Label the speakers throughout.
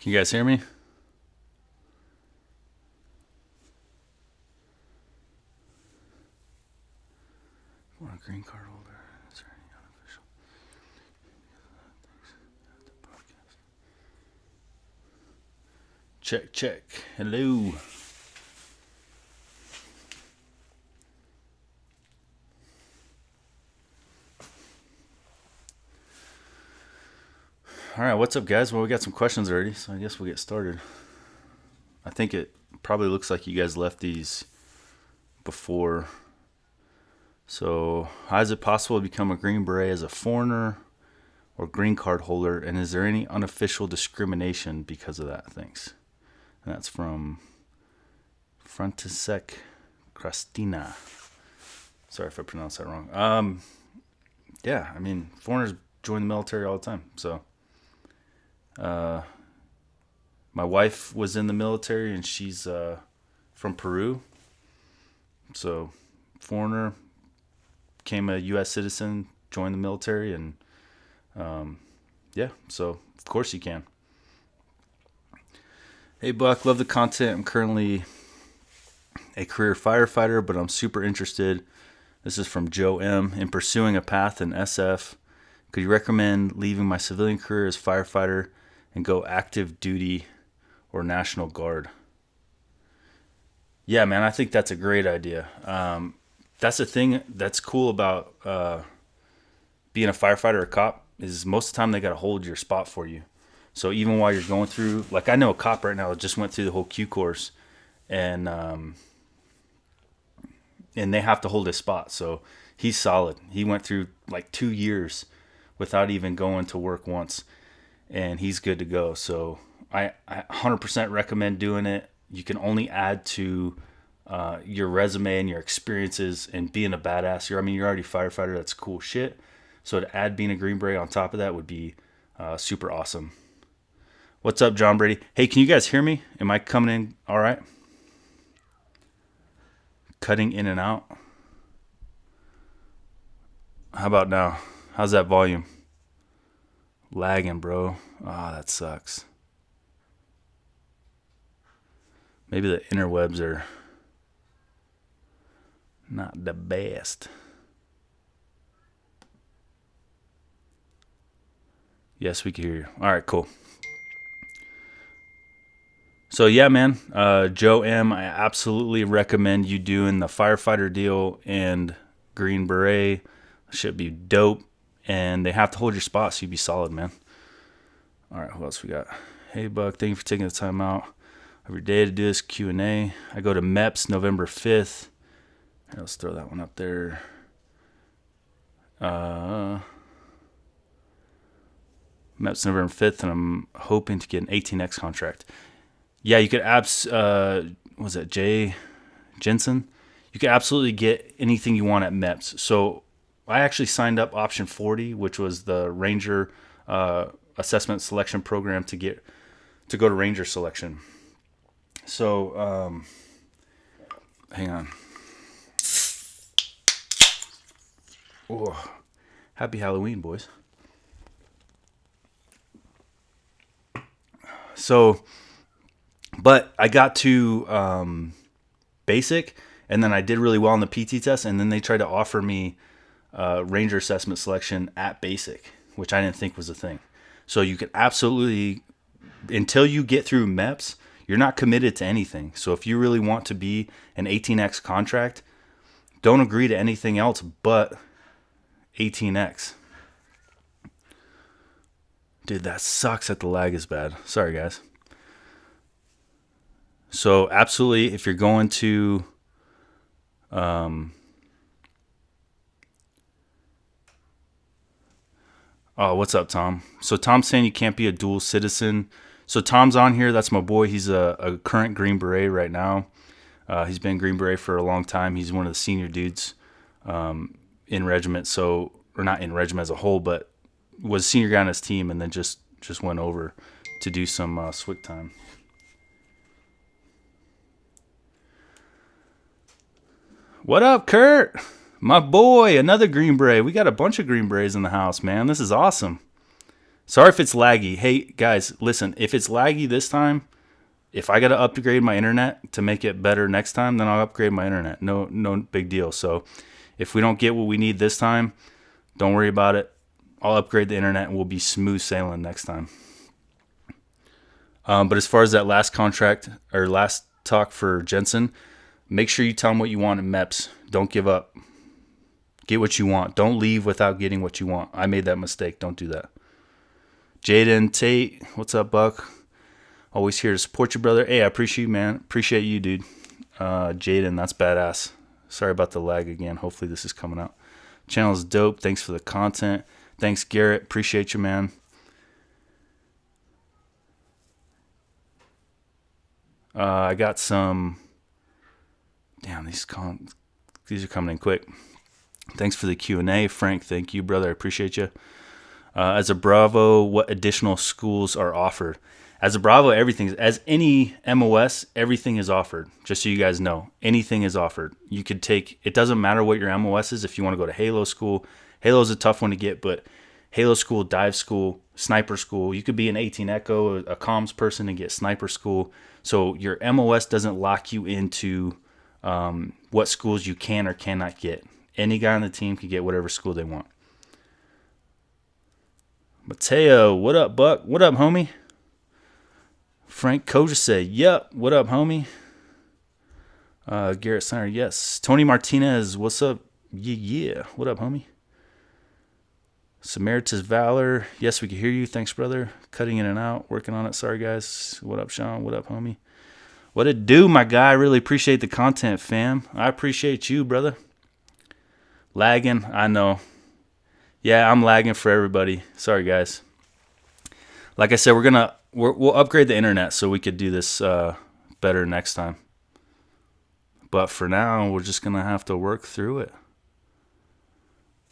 Speaker 1: Can you guys hear me? What a green card holder. Is there any unofficial? Check, check. Hello. All right, what's up, guys? Well, we got some questions already, so I guess we'll get started. I think it probably looks like you guys left these before. So, how is it possible to become a Green Beret as a foreigner or green card holder, and is there any unofficial discrimination because of that? Thanks. And that's from Frantisek Krastina. Sorry if I pronounced that wrong. Yeah, I mean, foreigners join the military all the time, so... my wife was in the military, and she's from Peru. So, foreigner, became a U.S. citizen, joined the military, and yeah, so of course you can. Hey, Buck, love the content. I'm currently a career firefighter, but I'm super interested. This is from Joe M. In pursuing a path in SF, could you recommend leaving my civilian career as firefighter and go active duty or National Guard? Yeah, man, I think that's a great idea. That's the thing that's cool about being a firefighter or cop is most of the time they got to hold your spot for you. So even while you're going through, like I know a cop right now that just went through the whole Q course, and they have to hold his spot. So he's solid. He went through like 2 years without even going to work once, and he's good to go. So I 100% recommend doing it. You can only add to your resume and your experiences and being a badass. You're already a firefighter. That's cool shit. So to add being a Green Beret on top of that would be super awesome. What's up, John Brady? Hey, can you guys hear me? Am I coming in all right? Cutting in and out. How about now? How's that volume? Lagging, bro. Ah, that sucks. Maybe the interwebs are not the best. Yes, we can hear you. All right, cool. So yeah, man, Joe M., I absolutely recommend you doing the firefighter deal and Green Beret. Should be dope, and they have to hold your spot, so you be solid, man. All right, who else we got? Hey, Buck, thank you for taking the time out of your day to do this Q&A. I go to MEPS November 5th. Let's throw that one up there. MEPS November 5th, and I'm hoping to get an 18X contract. Yeah, you could was it Jay Jensen? You could absolutely get anything you want at MEPS. So I actually signed up option 40, which was the Ranger assessment selection program to go to Ranger selection. So hang on. Oh, happy Halloween, boys. So, but I got to basic, and then I did really well on the PT test, and then they tried to offer me Ranger assessment selection at basic, which I didn't think was a thing. So you can absolutely, until you get through MEPS, you're not committed to anything. So if you really want to be an 18X contract, don't agree to anything else but 18X. Dude, that sucks that the lag is bad. Sorry, guys. So absolutely, if you're going to oh, what's up, Tom? So Tom's saying you can't be a dual citizen. So Tom's on here. That's my boy. He's a current Green Beret right now. He's been Green Beret for a long time. He's one of the senior dudes in regiment. So, or not in regiment as a whole, but was a senior guy on his team, and then just went over to do some SWIC time. What up, Kurt? My boy, another Green Beret. We got a bunch of Green Berets in the house, man. This is awesome. Sorry if it's laggy. Hey, guys, listen, if it's laggy this time, if I got to upgrade my internet to make it better next time, then I'll upgrade my internet. No big deal. So if we don't get what we need this time, don't worry about it. I'll upgrade the internet and we'll be smooth sailing next time. But as far as that last contract or last talk for Jensen, make sure you tell him what you want in MEPS. Don't give up. Get what you want. Don't leave without getting what you want. I made that mistake. Don't do that. Jaden Tate, what's up, Buck? Always here to support you, brother. Hey, I appreciate you, man. Appreciate you, dude. Jaden, that's badass. Sorry about the lag again. Hopefully this is coming out. Channel's dope. Thanks for the content. Thanks, Garrett. Appreciate you, man. I got some. Damn, these are coming in quick. Thanks for the Q&A, Frank. Thank you, brother. I appreciate you. As a Bravo, what additional schools are offered? As a Bravo, as any MOS, everything is offered. Just so you guys know, anything is offered. You could take. It doesn't matter what your MOS is. If you want to go to Halo school, Halo is a tough one to get, but Halo school, dive school, sniper school. You could be an 18 Echo, a comms person, and get sniper school. So your MOS doesn't lock you into what schools you can or cannot get. Any guy on the team can get whatever school they want. Mateo, what up, Buck? What up, homie? Frank Koja said, yep. What up, homie? Garrett Snyder, yes. Tony Martinez, what's up? Yeah. What up, homie? Samaritas Valor, yes, we can hear you. Thanks, brother. Cutting in and out, working on it. Sorry, guys. What up, Sean? What up, homie? What it do, my guy? I really appreciate the content, fam. I appreciate you, brother. Lagging, I know. Yeah, I'm lagging for everybody. Sorry, guys. Like I said, we'll upgrade the internet so we could do this better next time. But for now, we're just gonna have to work through it.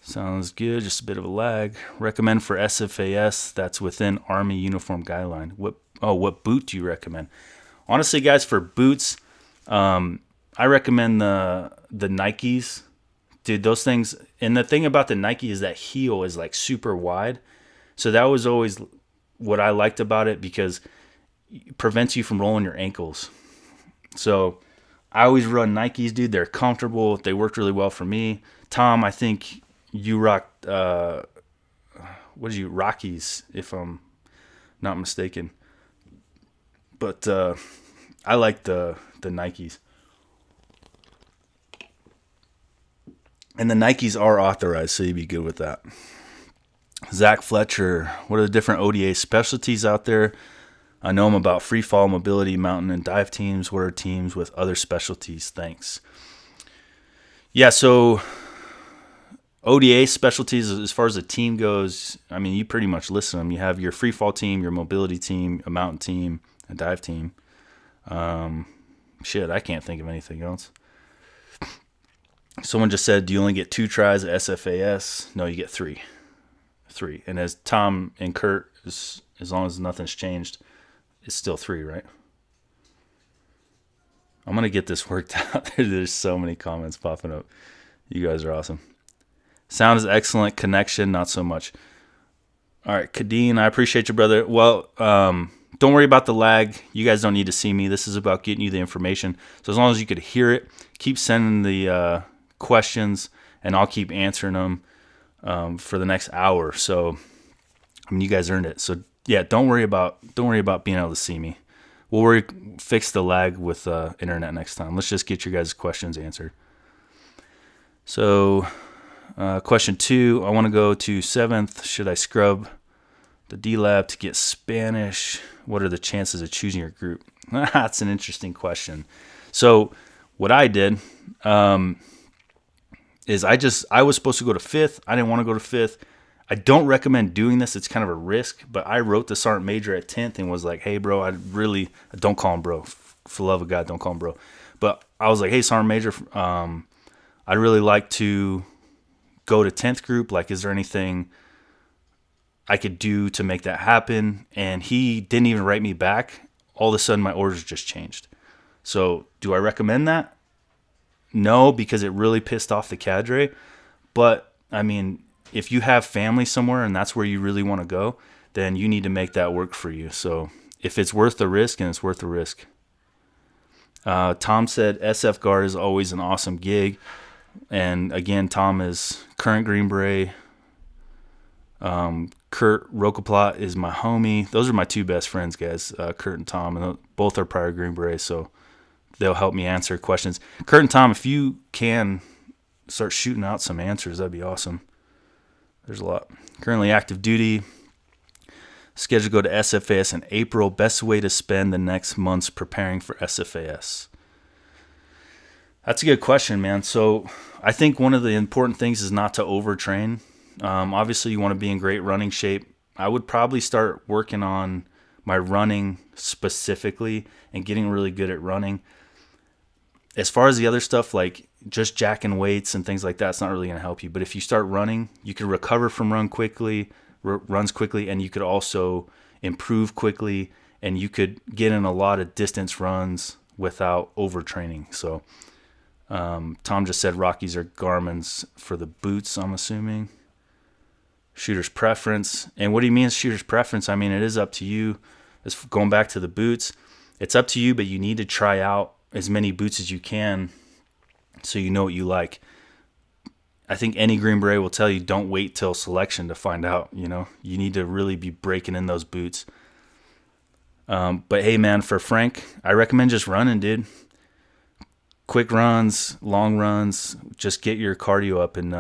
Speaker 1: Sounds good. Just a bit of a lag. Recommend for SFAS that's within Army uniform guideline. What boot do you recommend? Honestly, guys, for boots, I recommend the Nikes. Dude, those things, and the thing about the Nike is that heel is like super wide. So that was always what I liked about it because it prevents you from rolling your ankles. So I always run Nikes, dude. They're comfortable. They worked really well for me. Tom, I think you rocked, Rockies, if I'm not mistaken. But I like the Nikes. And the Nikes are authorized, so you'd be good with that. Zach Fletcher, what are the different ODA specialties out there? I know them about free fall, mobility, mountain, and dive teams. What are teams with other specialties? Thanks. Yeah, so ODA specialties, as far as the team goes, I mean, you pretty much list them. You have your free fall team, your mobility team, a mountain team, a dive team. I can't think of anything else. Someone just said, do you only get 2 tries at SFAS? No, you get 3. 3. And as Tom and Kurt, as long as nothing's changed, it's still 3, right? I'm going to get this worked out. There's so many comments popping up. You guys are awesome. Sound is excellent. Connection, not so much. All right, Kadeen, I appreciate you, brother. Well, don't worry about the lag. You guys don't need to see me. This is about getting you the information. So as long as you could hear it, keep sending the questions, and I'll keep answering them for the next hour. So, I mean, you guys earned it. So, yeah, don't worry about being able to see me. We'll fix the lag with internet next time. Let's just get your guys' questions answered. So, question 2, I want to go to 7th. Should I scrub the D-Lab to get Spanish? What are the chances of choosing your group? That's an interesting question. So, what I did is I was supposed to go to 5th. I didn't want to go to 5th. I don't recommend doing this. It's kind of a risk, but I wrote the Sergeant Major at 10th and was like, hey, bro, don't call him bro. For the love of God, don't call him bro. But I was like, hey, Sergeant Major, I'd really like to go to 10th group. Like, is there anything I could do to make that happen? And he didn't even write me back. All of a sudden, my orders just changed. So do I recommend that? No, because it really pissed off the cadre. But, I mean, if you have family somewhere and that's where you really want to go, then you need to make that work for you. So if it's worth the risk, and it's worth the risk. Tom said SF guard is always an awesome gig. And again, Tom is current Green Beret. Kurt Rocaplot is my homie. Those are my two best friends, guys, Kurt and Tom. And both are prior Green Berets, so they'll help me answer questions. Kurt and Tom, if you can start shooting out some answers, that'd be awesome. There's a lot. Currently active duty. Scheduled to go to SFAS in April. Best way to spend the next months preparing for SFAS? That's a good question, man. So I think one of the important things is not to overtrain. Obviously, you want to be in great running shape. I would probably start working on my running specifically and getting really good at running. As far as the other stuff, like just jacking weights and things like that, it's not really going to help you. But if you start running, you can recover from runs quickly, and you could also improve quickly, and you could get in a lot of distance runs without overtraining. So Tom just said Rockies are Garmin's for the boots, I'm assuming. Shooter's preference. And what do you mean shooter's preference? I mean, it is up to you. It's going back to the boots. It's up to you, but you need to try out as many boots as you can so you know what you like. I think any Green Beret will tell you don't wait till selection to find out, you know. You need to really be breaking in those boots. But hey, man, for Frank, I recommend just running, dude. Quick runs, long runs, just get your cardio up and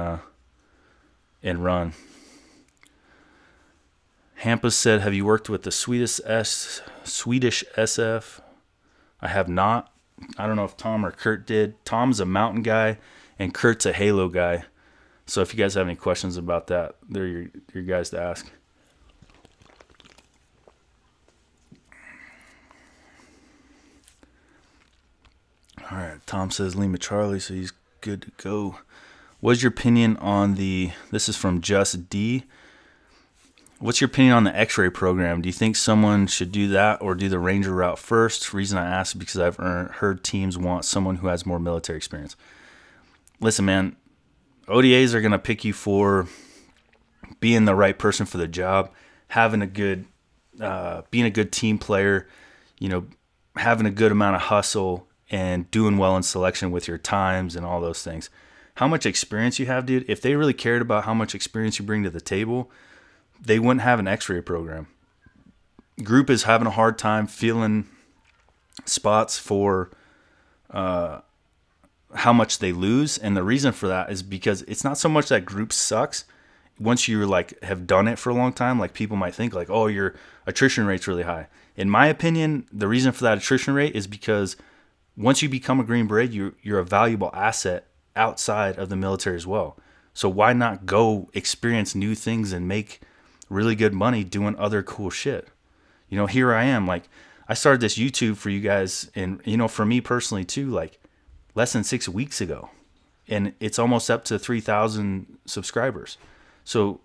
Speaker 1: run. Hampa said, have you worked with the Swedish SF? I have not. I don't know if Tom or Kurt did. Tom's a mountain guy, and Kurt's a Halo guy. So if you guys have any questions about that, they're your guys to ask. All right, Tom says Lima Charlie, so he's good to go. What's your opinion on this is from Just D. What's your opinion on the X-ray program? Do you think someone should do that or do the Ranger route first? Reason I ask is because I've heard teams want someone who has more military experience. Listen, man, ODAs are going to pick you for being the right person for the job, having a good, being a good team player, you know, having a good amount of hustle and doing well in selection with your times and all those things. How much experience you have, dude, if they really cared about how much experience you bring to the table, they wouldn't have an X-ray program. Group is having a hard time filling spots for how much they lose, and the reason for that is because it's not so much that group sucks. Once you like have done it for a long time, like people might think like, oh, your attrition rate's really high. In my opinion, the reason for that attrition rate is because once you become a Green Beret, you're a valuable asset outside of the military as well. So why not go experience new things and make really good money doing other cool shit? You know, here I am, like I started this YouTube for you guys, and you know, for me personally too, like less than 6 weeks ago, and it's almost up to 3,000 subscribers. So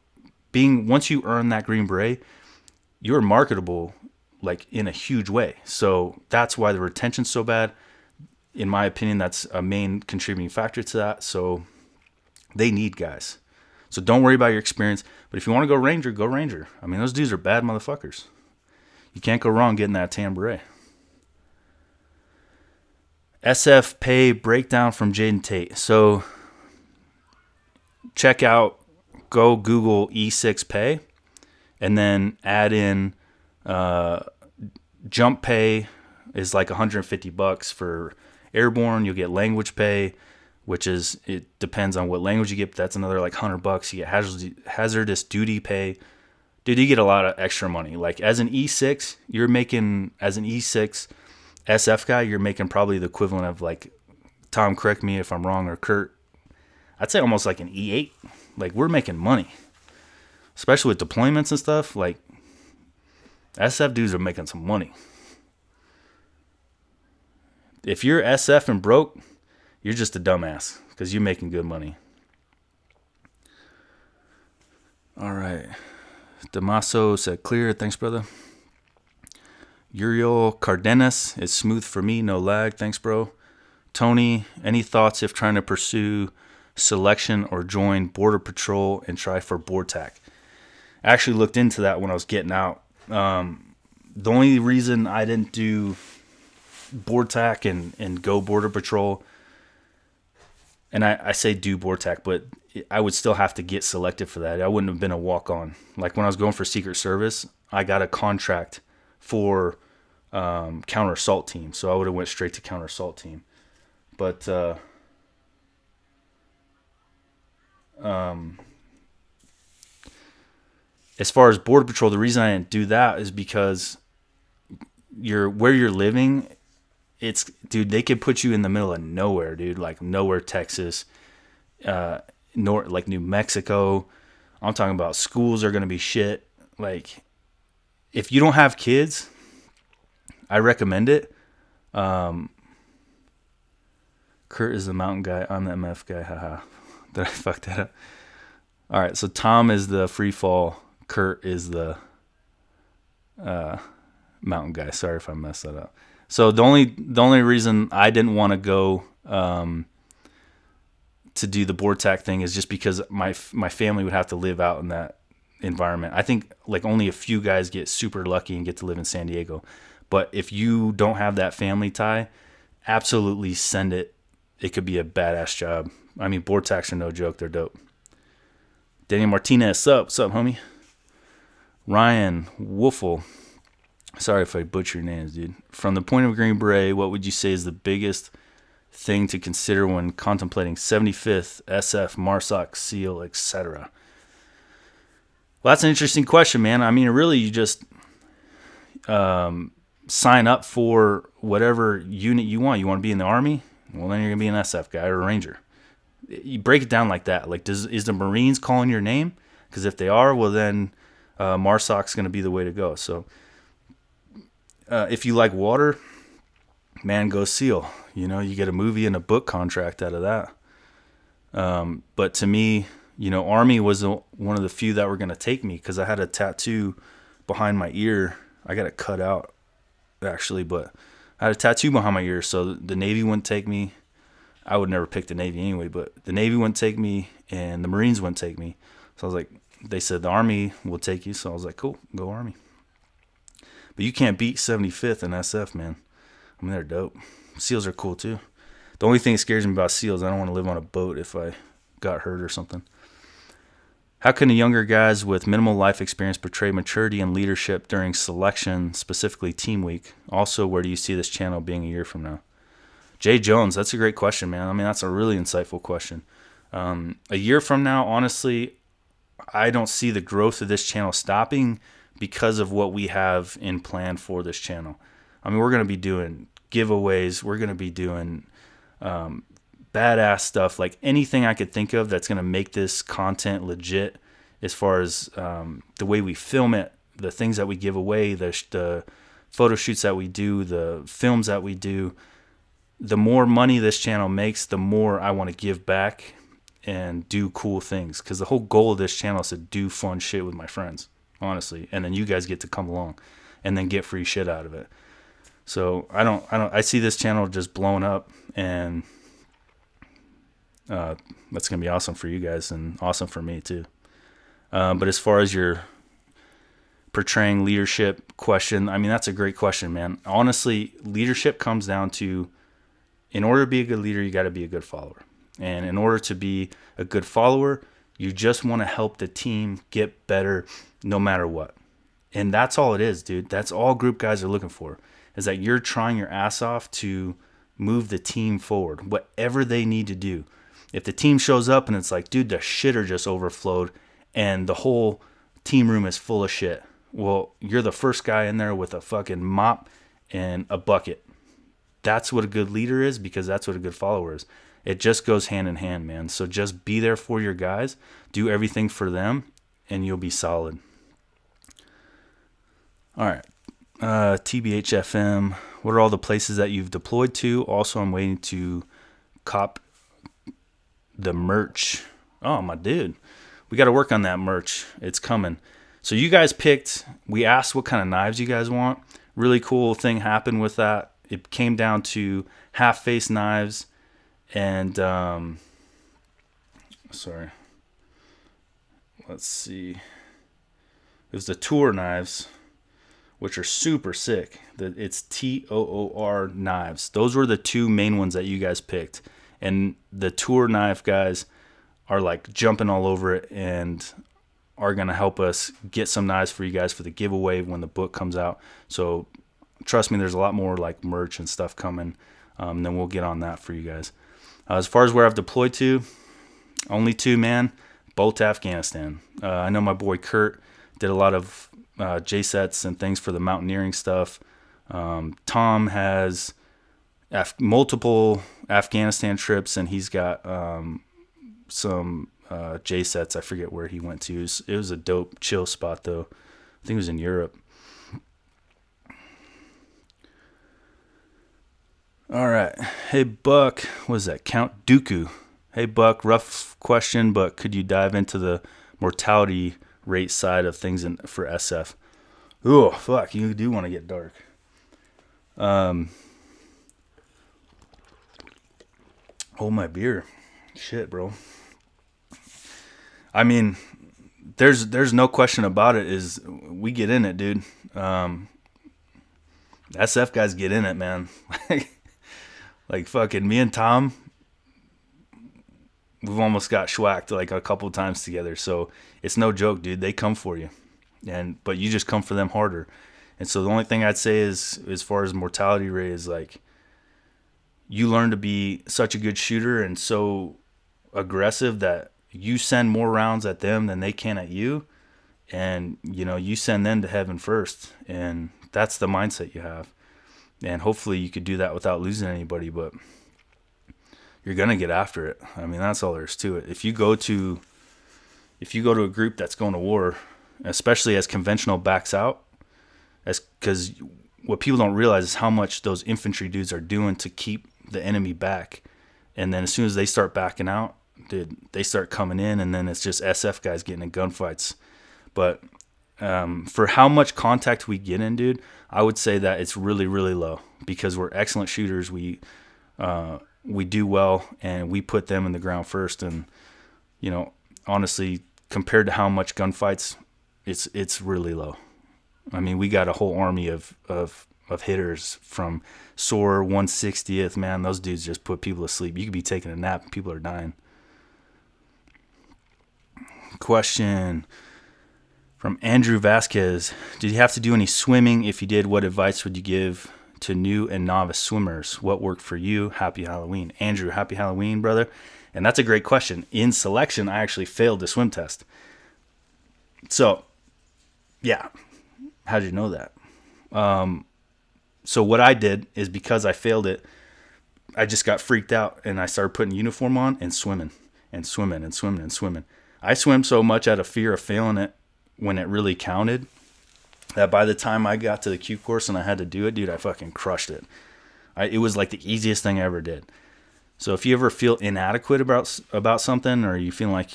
Speaker 1: once you earn that Green Beret, you're marketable like in a huge way. So that's why the retention's so bad. In my opinion, that's a main contributing factor to that. So they need guys. So don't worry about your experience. But if you want to go Ranger, go Ranger. I mean, those dudes are bad motherfuckers. You can't go wrong getting that tan beret. SF pay breakdown from Jaden Tate. So go Google E6 pay, and then add in jump pay is like $150 for airborne. You'll get language pay, which is, it depends on what language you get, but that's another like $100. You get hazardous duty pay. Dude, you get a lot of extra money. Like as an E6, as an E6 SF guy, you're making probably the equivalent of like, Tom, correct me if I'm wrong, or Kurt, I'd say almost like an E8. Like we're making money, especially with deployments and stuff. Like SF dudes are making some money. If you're SF and broke, you're just a dumbass because you're making good money. All right. Damaso said clear. Thanks, brother. Uriel Cardenas is smooth for me. No lag. Thanks, bro. Tony, any thoughts if trying to pursue selection or join Border Patrol and try for board tack? I actually looked into that when I was getting out. The only reason I didn't do board tack and go border patrol, and I say do board tack, but I would still have to get selected for that. I wouldn't have been a walk-on. Like when I was going for Secret Service, I got a contract for counter assault team, so I would have went straight to counter assault team. But as far as border patrol, the reason I didn't do that is because where you're living, dude, they could put you in the middle of nowhere, dude, like nowhere, Texas, like New Mexico. I'm talking about schools are going to be shit. Like, if you don't have kids, I recommend it. Kurt is the mountain guy. I'm the MF guy. Haha. Did I fuck that up? All right. So Tom is the free fall. Kurt is the mountain guy. Sorry if I messed that up. So the only reason I didn't want to go to do the board tack thing is just because my family would have to live out in that environment. I think like only a few guys get super lucky and get to live in San Diego. But if you don't have that family tie, absolutely send it. It could be a badass job. I mean, board tacks are no joke. They're dope. Daniel Martinez, what's up, homie? Ryan Wolfel. Sorry if I butcher your names, dude. From the point of Green Beret, what would you say is the biggest thing to consider when contemplating 75th, SF, MARSOC, SEAL, etc.? Well, that's an interesting question, man. I mean, really, you just sign up for whatever unit you want. You want to be in the Army? Well, then you're going to be an SF guy or a Ranger. You break it down like that. Like, is the Marines calling your name? Because if they are, well, then MARSOC's going to be the way to go. So if you like water, man, go SEAL. You know, you get a movie and a book contract out of that. But to me, you know, Army was one of the few that were going to take me because I had a tattoo behind my ear. I got it cut out, actually, but I had a tattoo behind my ear, so the Navy wouldn't take me. I would never pick the Navy anyway, but the Navy wouldn't take me, and the Marines wouldn't take me. So I was like, they said the Army will take you, so I was like, cool, go Army. But you can't beat 75th and SF, man. I mean, they're dope. SEALs are cool, too. The only thing that scares me about SEALs, I don't want to live on a boat if I got hurt or something. How can the younger guys with minimal life experience portray maturity and leadership during selection, specifically Team Week? Also, where do you see this channel being a year from now? Jay Jones, that's a great question, man. I mean, that's a really insightful question. A year from now, honestly, I don't see the growth of this channel stopping because of what we have in plan for this channel. I mean, we're going to be doing giveaways. We're going to be doing badass stuff, like anything I could think of that's going to make this content legit as far as the way we film it, the things that we give away, the photo shoots that we do, the films that we do. The more money this channel makes, the more I want to give back and do cool things, because the whole goal of this channel is to do fun shit with my friends, honestly, and then you guys get to come along and then get free shit out of it. So I see this channel just blowing up, and that's gonna be awesome for you guys and awesome for me too. But as far as your portraying leadership question, I mean, that's a great question, man. Honestly, leadership comes down to, in order to be a good leader, you got to be a good follower. And in order to be a good follower, you just want to help the team get better no matter what. And that's all it is, dude. That's all group guys are looking for, is that you're trying your ass off to move the team forward, whatever they need to do. If the team shows up and it's like, dude, the shitter just overflowed and the whole team room is full of shit, well, you're the first guy in there with a fucking mop and a bucket. That's what a good leader is, because that's what a good follower is. It just goes hand in hand, man. So just be there for your guys, do everything for them, and you'll be solid. All right. TBHFM, what are all the places that you've deployed to? Also, I'm waiting to cop the merch. Oh, my dude. We got to work on that merch. It's coming. So you guys we asked what kind of knives you guys want. Really cool thing happened with that. It came down to half-face knives and, sorry. Let's see. It was the Tour knives, which are super sick. It's TOOR knives. Those were the two main ones that you guys picked. And the Tour knife guys are like jumping all over it and are going to help us get some knives for you guys for the giveaway when the book comes out. So trust me, there's a lot more like merch and stuff coming. Then we'll get on that for you guys. As far as where I've deployed to, only two, man, both to Afghanistan. I know my boy Kurt did a lot of J-sets and things for the mountaineering stuff. Tom has multiple Afghanistan trips, and he's got some J-sets. I forget where he went to. It was a dope chill spot, though. I think it was in Europe. All right. Hey, Buck. What is that? Count Dooku. Hey, Buck. Rough question, but could you dive into the mortality rate side of things for SF? Oh, fuck. You do want to get dark. Hold my beer. Shit, bro. I mean, there's no question about it. Is we get in it, dude. SF guys get in it, man. Like fucking me and Tom, we've almost got schwacked like a couple times together. So it's no joke, dude. They come for you, but you just come for them harder. And so the only thing I'd say is, as far as mortality rate, is like you learn to be such a good shooter and so aggressive that you send more rounds at them than they can at you, and you send them to heaven first, and that's the mindset you have. And hopefully you could do that without losing anybody, but you're gonna get after it. I mean, that's all there is to it. If you go to a group that's going to war, especially as conventional backs out, because what people don't realize is how much those infantry dudes are doing to keep the enemy back. And then as soon as they start backing out, dude, they start coming in, and then it's just SF guys getting in gunfights. But for how much contact we get in, dude, I would say that it's really, really low, because we're excellent shooters. We do well, and we put them in the ground first. And honestly, compared to how much gunfights, it's really low. I mean, we got a whole army of hitters from SOAR 160th. Man, those dudes just put people to sleep. You could be taking a nap and people are dying. Question from Andrew Vasquez. Did you have to do any swimming? If you did, what advice would you give to new and novice swimmers? What worked for you? Happy Halloween. Andrew, happy Halloween, brother. And that's a great question. In selection, I actually failed the swim test. So, yeah. How did you know that? So what I did is, because I failed it, I just got freaked out, and I started putting uniform on and swimming and swimming and swimming and swimming. I swam so much out of fear of failing it when it really counted that by the time I got to the Q course and I had to do it, dude, I fucking crushed it. It was like the easiest thing I ever did. So if you ever feel inadequate about something, or you feel like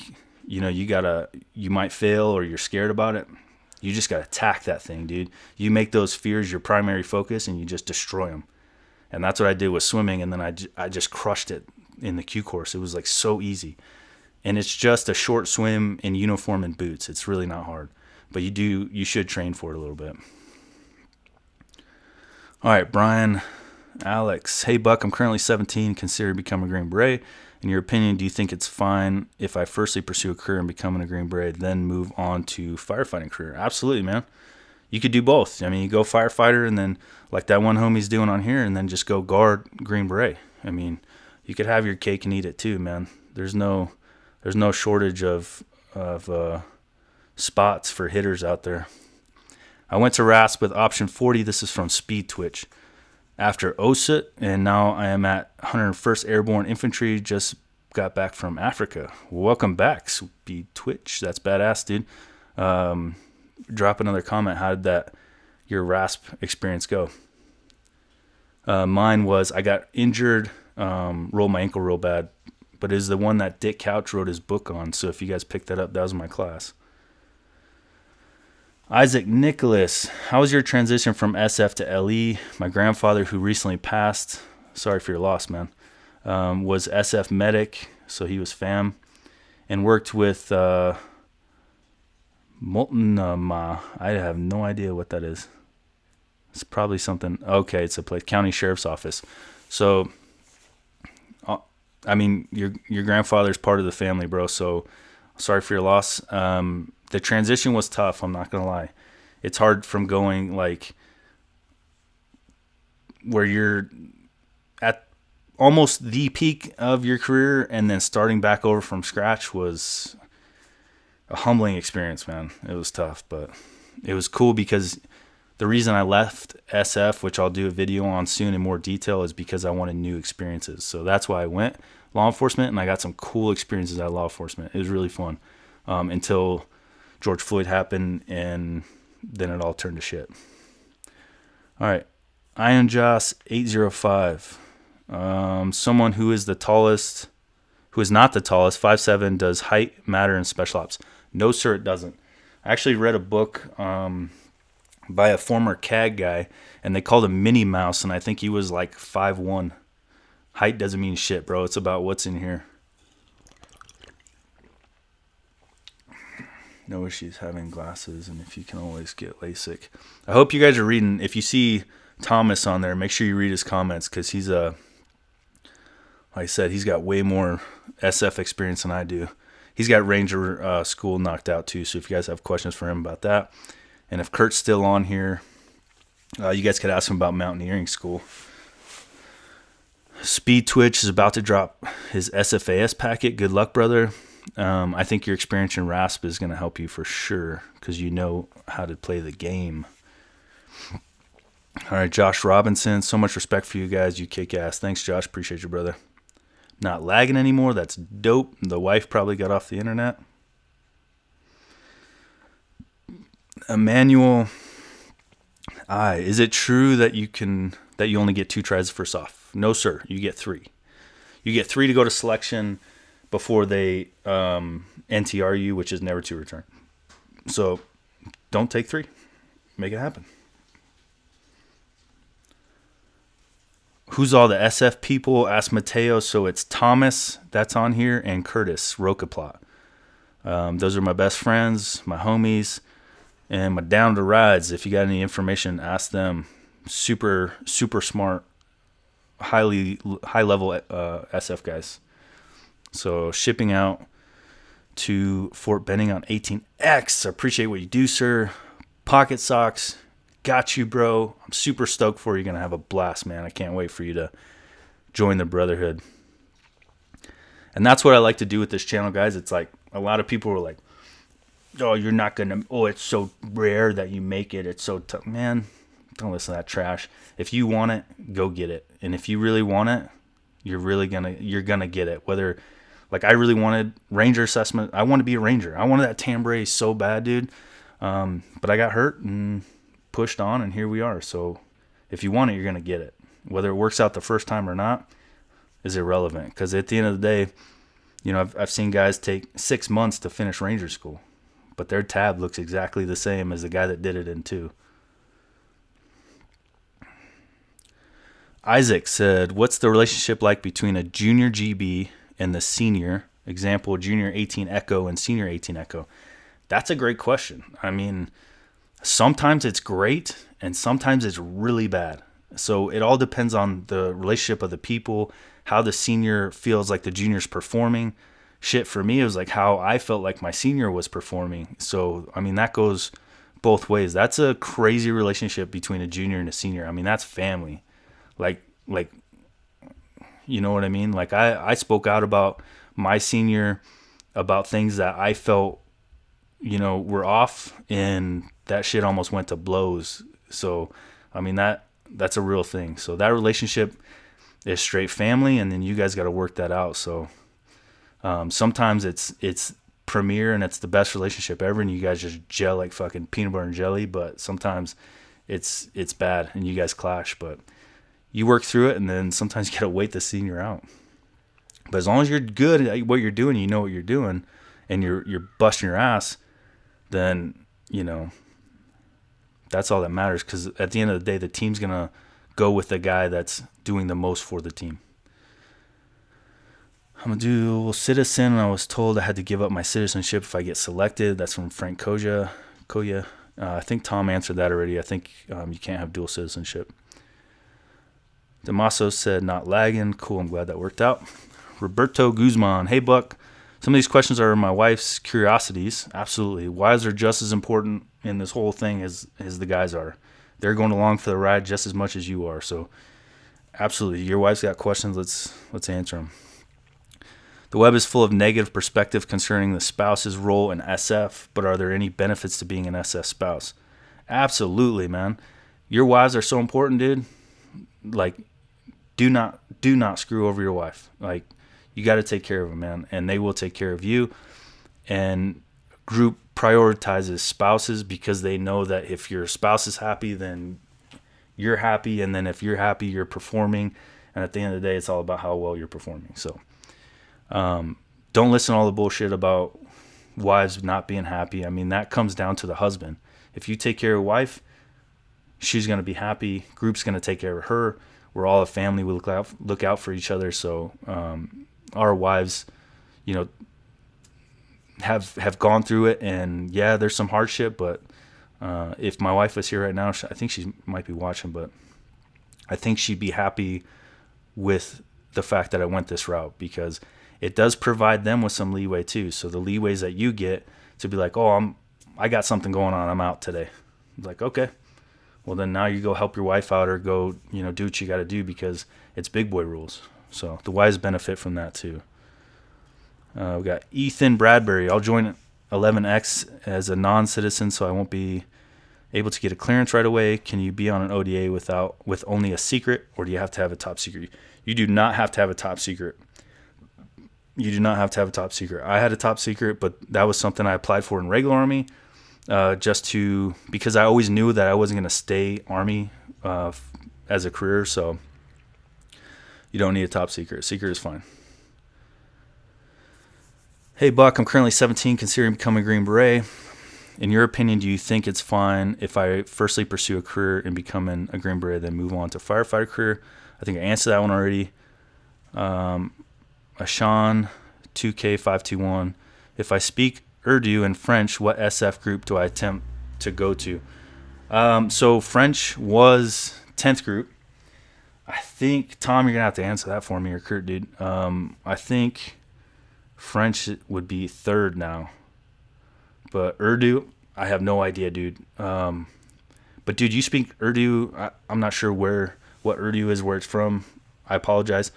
Speaker 1: you might fail, or you're scared about it, you just got to attack that thing, dude. You make those fears your primary focus, and you just destroy them. And that's what I did with swimming, and then I just crushed it in the Q course. It was like so easy. And it's just a short swim in uniform and boots. It's really not hard. But you should train for it a little bit. All right, Brian, Alex. Hey, Buck, I'm currently 17, consider becoming a Green Beret. In your opinion, do you think it's fine if I firstly pursue a career in becoming a Green Beret, then move on to firefighting career? Absolutely, man. You could do both. I mean, you go firefighter, and then like that one homie's doing on here, and then just go guard Green Beret. I mean, you could have your cake and eat it too, man. There's no shortage of spots for hitters out there. I went to Rasp with option 40. This is from Speed Twitch. After OSUT, and now I am at 101st Airborne Infantry. Just got back from Africa. Welcome back, Speed Twitch. That's badass, dude. Drop another comment. How did your Rasp experience go? Mine was, I got injured, rolled my ankle real bad, but it is the one that Dick Couch wrote his book on. So if you guys picked that up, that was my class. Isaac Nicholas, how was your transition from SF to LE? My grandfather, who recently passed, sorry for your loss, man, was SF medic, so he was fam, and worked with Multnomah. I have no idea what that is. It's probably something. Okay, it's a place, county sheriff's office. So, I mean, your grandfather's part of the family, bro. So, sorry for your loss. The transition was tough. I'm not gonna lie. It's hard from going like where you're at almost the peak of your career and then starting back over from scratch was a humbling experience, man. It was tough, but it was cool because the reason I left SF, which I'll do a video on soon in more detail, is because I wanted new experiences. So that's why I went law enforcement, and I got some cool experiences out of law enforcement. It was really fun until George Floyd happened, and then it all turned to shit. All right. Iron Joss 805. Someone who is the tallest, who is not the tallest, 5'7", does height matter in special ops? No, sir, it doesn't. I actually read a book by a former CAG guy, and they called him Minnie Mouse, and I think he was like 5'1". Height doesn't mean shit, bro. It's about what's in here. No issues having glasses, and if you can always get LASIK. I hope you guys are reading. If you see Thomas on there, make sure you read his comments, because he's like I said, he's got way more SF experience than I do. He's got Ranger school knocked out too, so if you guys have questions for him about that, and if Kurt's still on here, you guys could ask him about mountaineering school. Speed Twitch is about to drop his SFAS packet. Good luck, brother. I think your experience in Rasp is going to help you for sure, because you know how to play the game. All right, Josh Robinson. So much respect for you guys. You kick ass. Thanks, Josh. Appreciate you, brother. Not lagging anymore. That's dope. The wife probably got off the internet. Emmanuel I. Is it true that you only get 2 tries for SOF? No, sir. You get 3. You get 3 to go to selection before they NTR you, which is never to return. So don't take 3. Make it happen. Who's all the SF people? Ask Mateo. So it's Thomas, that's on here, and Curtis Rocaplot. Those are my best friends, my homies, and my down to rides. If you got any information, ask them. Super, super smart, high level SF guys. So shipping out to Fort Benning on 18X. I appreciate what you do, sir. Pocket socks. Got you, bro. I'm super stoked for you. You're going to have a blast, man. I can't wait for you to join the brotherhood. And that's what I like to do with this channel, guys. It's like a lot of people are like, oh, you're not going to, oh, it's so rare that you make it. It's so tough. Man, don't listen to that trash. If you want it, go get it. And if you really want it, you're going to get it. Whether, like, I really wanted Ranger assessment. I want to be a Ranger. I wanted that Tambray so bad, dude. But I got hurt and pushed on, and here we are. So if you want it, you're going to get it. Whether it works out the first time or not is irrelevant, because at the end of the day, you know, I've seen guys take 6 months to finish Ranger school, but their tab looks exactly the same as the guy that did it in 2. Isaac said, what's the relationship like between a junior GB and the senior? Example, junior 18 Echo and senior 18 Echo. That's a great question. I mean, sometimes it's great, and sometimes it's really bad. So it all depends on the relationship of the people, how the senior feels like the junior's performing. Shit, for me, it was like how I felt like my senior was performing. So, I mean, that goes both ways. That's a crazy relationship between a junior and a senior. I mean, that's family. Like, you know what I mean? Like, I spoke out about my senior, about things that I felt, you know, were off, and that shit almost went to blows. So, I mean, that's a real thing. So that relationship is straight family, and then you guys got to work that out. So sometimes it's premier and it's the best relationship ever, and you guys just gel like fucking peanut butter and jelly. But sometimes it's bad and you guys clash. But you work through it, and then sometimes you got to wait the senior out. But as long as you're good at what you're doing, you know what you're doing, and you're busting your ass, then, you know, that's all that matters, because at the end of the day, the team's going to go with the guy that's doing the most for the team. I'm a dual citizen, and I was told I had to give up my citizenship if I get selected. That's from Frank Koya. I think Tom answered that already. I think you can't have dual citizenship. Damaso said, not lagging. Cool, I'm glad that worked out. Roberto Guzman. Hey, Buck. Some of these questions are my wife's curiosities. Absolutely. Wives are just as important in this whole thing as the guys are. They're going along for the ride just as much as you are. So, absolutely. Your wife's got questions. Let's answer them. The web is full of negative perspective concerning the spouse's role in SF, but are there any benefits to being an SF spouse? Absolutely, man. Your wives are so important, dude. Like, do not screw over your wife. Like, you got to take care of them, man, and they will take care of you. And group prioritizes spouses because they know that if your spouse is happy, then you're happy, and then if you're happy, you're performing. And at the end of the day, it's all about how well you're performing. So don't listen to all the bullshit about wives not being happy. I mean, that comes down to the husband. If you take care of your wife, she's going to be happy. Group's going to take care of her. We're all a family. We look out for each other. So our wives, have gone through it, and yeah, there's some hardship. But if my wife was here right now, I think she might be watching. But I think she'd be happy with the fact that I went this route, because it does provide them with some leeway too. So the leeways that you get to be like, oh, I got something going on. I'm out today. Like, okay. Well, then now you go help your wife out, or go, do what you got to do, because it's big boy rules. So the wives benefit from that too. We got Ethan Bradbury. I'll join 11X as a non-citizen, so I won't be able to get a clearance right away. Can you be on an ODA with only a secret, or do you have to have a top secret? You do not have to have a top secret. You do not have to have a top secret. I had a top secret, but that was something I applied for in regular Army. Because I always knew that I wasn't going to stay Army as a career, so you don't need a top secret. Secret is fine. Hey, Buck, I'm currently 17, considering becoming a Green Beret. In your opinion, do you think it's fine if I firstly pursue a career in becoming a Green Beret, then move on to firefighter career? I think I answered that one already. Ashan 2K521. If I speak Urdu and French, what SF group do I attempt to go to? So French was 10th group. I think, Tom, you're going to have to answer that for me, or Kurt, dude. I think French would be 3rd now. But Urdu, I have no idea, dude. But, dude, you speak Urdu. I'm not sure what Urdu is, where it's from. I apologize.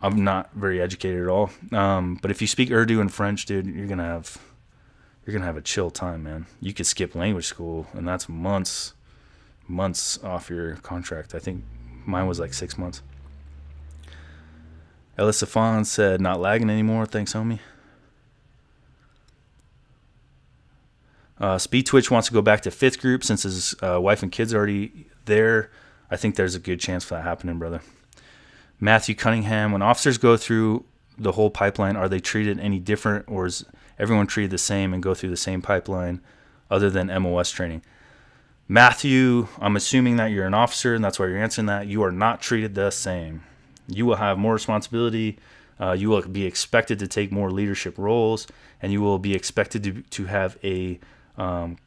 Speaker 1: I'm not very educated at all. But if you speak Urdu and French, dude, you're gonna have a chill time, man. You could skip language school, and that's months off your contract. I think mine was like 6 months. Ellis Sfas said, not lagging anymore. Thanks, homie. Speed Twitch wants to go back to 5th group since his wife and kids are already there. I think there's a good chance for that happening, brother. Matthew Cunningham, when officers go through the whole pipeline, are they treated any different, or is everyone treated the same and go through the same pipeline other than MOS training? Matthew, I'm assuming that you're an officer, and that's why you're answering that. You are not treated the same. You will have more responsibility. You will be expected to take more leadership roles, and you will be expected to have a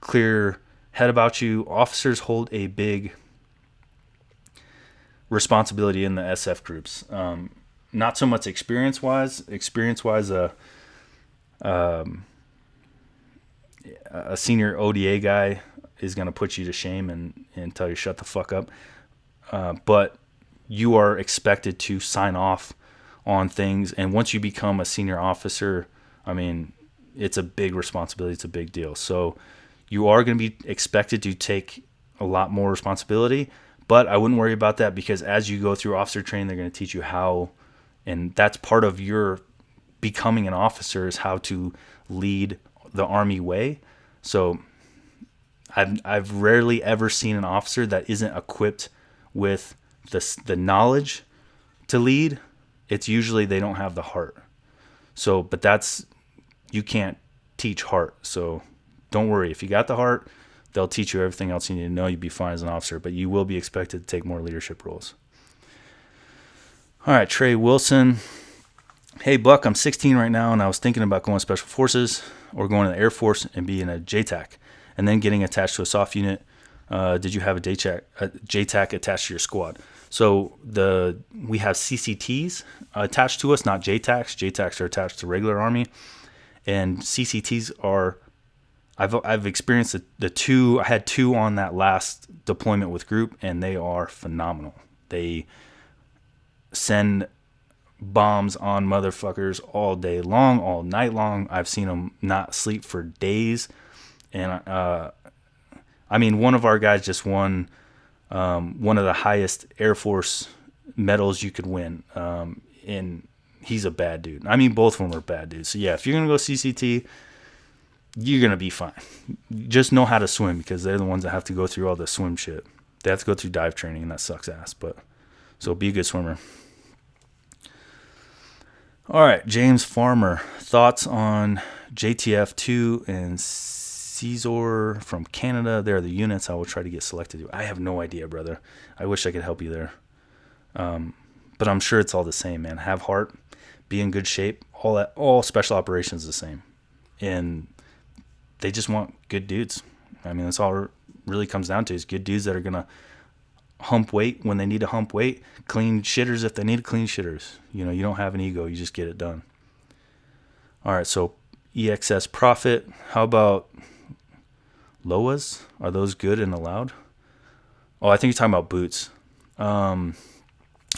Speaker 1: clear head about you. Officers hold a big responsibility in the SF groups. Not so much experience-wise. Experience-wise, a senior ODA guy is going to put you to shame and tell you shut the fuck up. But you are expected to sign off on things. And once you become a senior officer, I mean, it's a big responsibility. It's a big deal. So you are going to be expected to take a lot more responsibility. But I wouldn't worry about that, because as you go through officer training, they're going to teach you how, and that's part of your becoming an officer, is how to lead the Army way. So I've rarely ever seen an officer that isn't equipped with the knowledge to lead. It's usually they don't have the heart. So, but you can't teach heart. So don't worry. If you got the heart, they'll teach you everything else you need to know. You'd be fine as an officer, but you will be expected to take more leadership roles. All right, Trey Wilson. Hey, Buck, I'm 16 right now, and I was thinking about going to Special Forces or going to the Air Force and being a JTAC, and then getting attached to a soft unit. Did you have a JTAC attached to your squad? So we have CCTs attached to us, not JTACs. JTACs are attached to regular Army, and CCTs are. I've experienced the two. I had two on that last deployment with group, and they are phenomenal. They send bombs on motherfuckers all day long, all night long. I've seen them not sleep for days, and I mean, one of our guys just won one of the highest Air Force medals you could win, and he's a bad dude. I mean, both of them are bad dudes. So yeah, if you're gonna go CCT, you're gonna be fine. Just know how to swim, because they're the ones that have to go through all the swim shit. They have to go through dive training, and that sucks ass. But so be a good swimmer. All right, James Farmer, thoughts on JTF 2 and Caesar from Canada. They're the units I will try to get selected to. I have no idea, brother. I wish I could help you there. But I'm sure it's all the same, man. Have heart, be in good shape. All special operations is the same. And they just want good dudes. I mean, that's all it really comes down to, is good dudes that are going to hump weight when they need to hump weight, clean shitters if they need to clean shitters. You know, you don't have an ego. You just get it done. All right, so EXS Profit. How about Loas? Are those good and allowed? Oh, I think you're talking about boots. I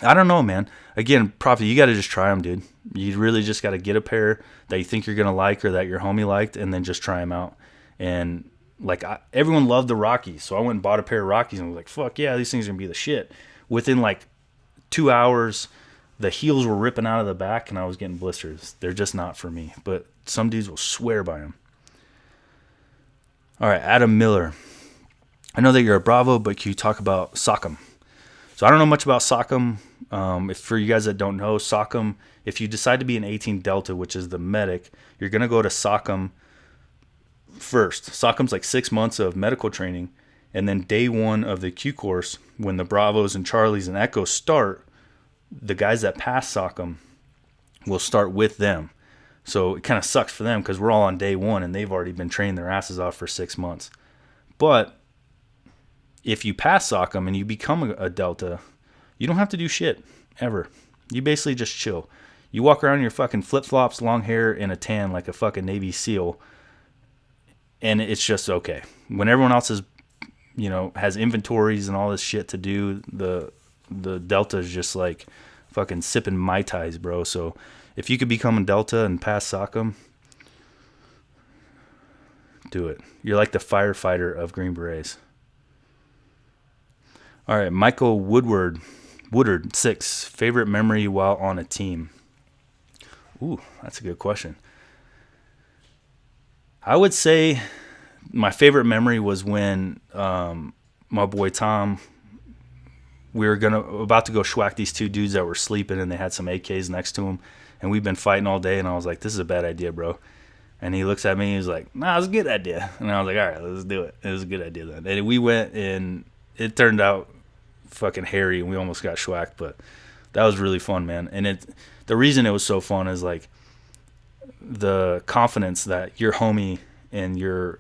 Speaker 1: don't know, man. Again, Profit, you got to just try them, dude. You really just got to get a pair that you think you're going to like or that your homie liked, and then just try them out. And like, everyone loved the Rockies, so I went and bought a pair of Rockies and was like, fuck yeah, these things are going to be the shit. Within like 2 hours, the heels were ripping out of the back and I was getting blisters. They're just not for me, but some dudes will swear by them. All right, Adam Miller. I know that you're a Bravo, but can you talk about SOCM? So I don't know much about SOCM. If for you guys that don't know, SOCM, if you decide to be an 18 Delta, which is the medic, you're going to go to SOCM first. SOCM's like 6 months of medical training, and then day one of the Q course, when the Bravos and Charlies and Echoes start, the guys that pass SOCM will start with them. So it kind of sucks for them, because we're all on day one and they've already been training their asses off for 6 months. But if you pass SOCM and you become a Delta, you don't have to do shit ever. You basically just chill. You walk around in your fucking flip-flops, long hair, and a tan like a fucking Navy SEAL, and it's just okay. When everyone else is, has inventories and all this shit to do, the Delta is just like fucking sipping Mai Tais, bro. So if you could become a Delta and pass SOCM, do it. You're like the firefighter of Green Berets. All right, Michael Woodward, 6, favorite memory while on a team. Ooh, that's a good question. I would say my favorite memory was when my boy Tom, we were about to go schwack these two dudes that were sleeping, and they had some AKs next to them, and we've been fighting all day, and I was like, this is a bad idea, bro. And he looks at me, he's like, nah, it's a good idea. And I was like, all right, let's do it. It was a good idea then. And we went, and it turned out fucking hairy, and we almost got schwacked, but that was really fun, man. And the reason it was so fun is like the confidence that your homie and your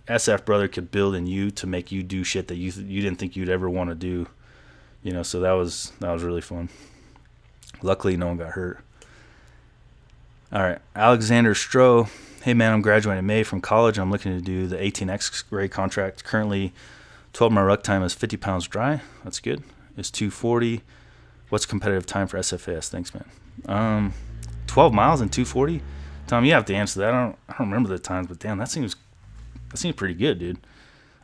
Speaker 1: SF brother could build in you to make you do shit that you didn't think you'd ever want to do. So that was really fun. Luckily, no one got hurt. All right, Alexander Stroh. Hey, man, I'm graduating in May from college. I'm looking to do the 18X grade contract. Currently, 12 my ruck time is 50 pounds dry. That's good. It's 240. What's competitive time for SFAS? Thanks, man. 12 miles and 240? Tom, you have to answer that. I don't remember the times, but damn, that seems pretty good, dude.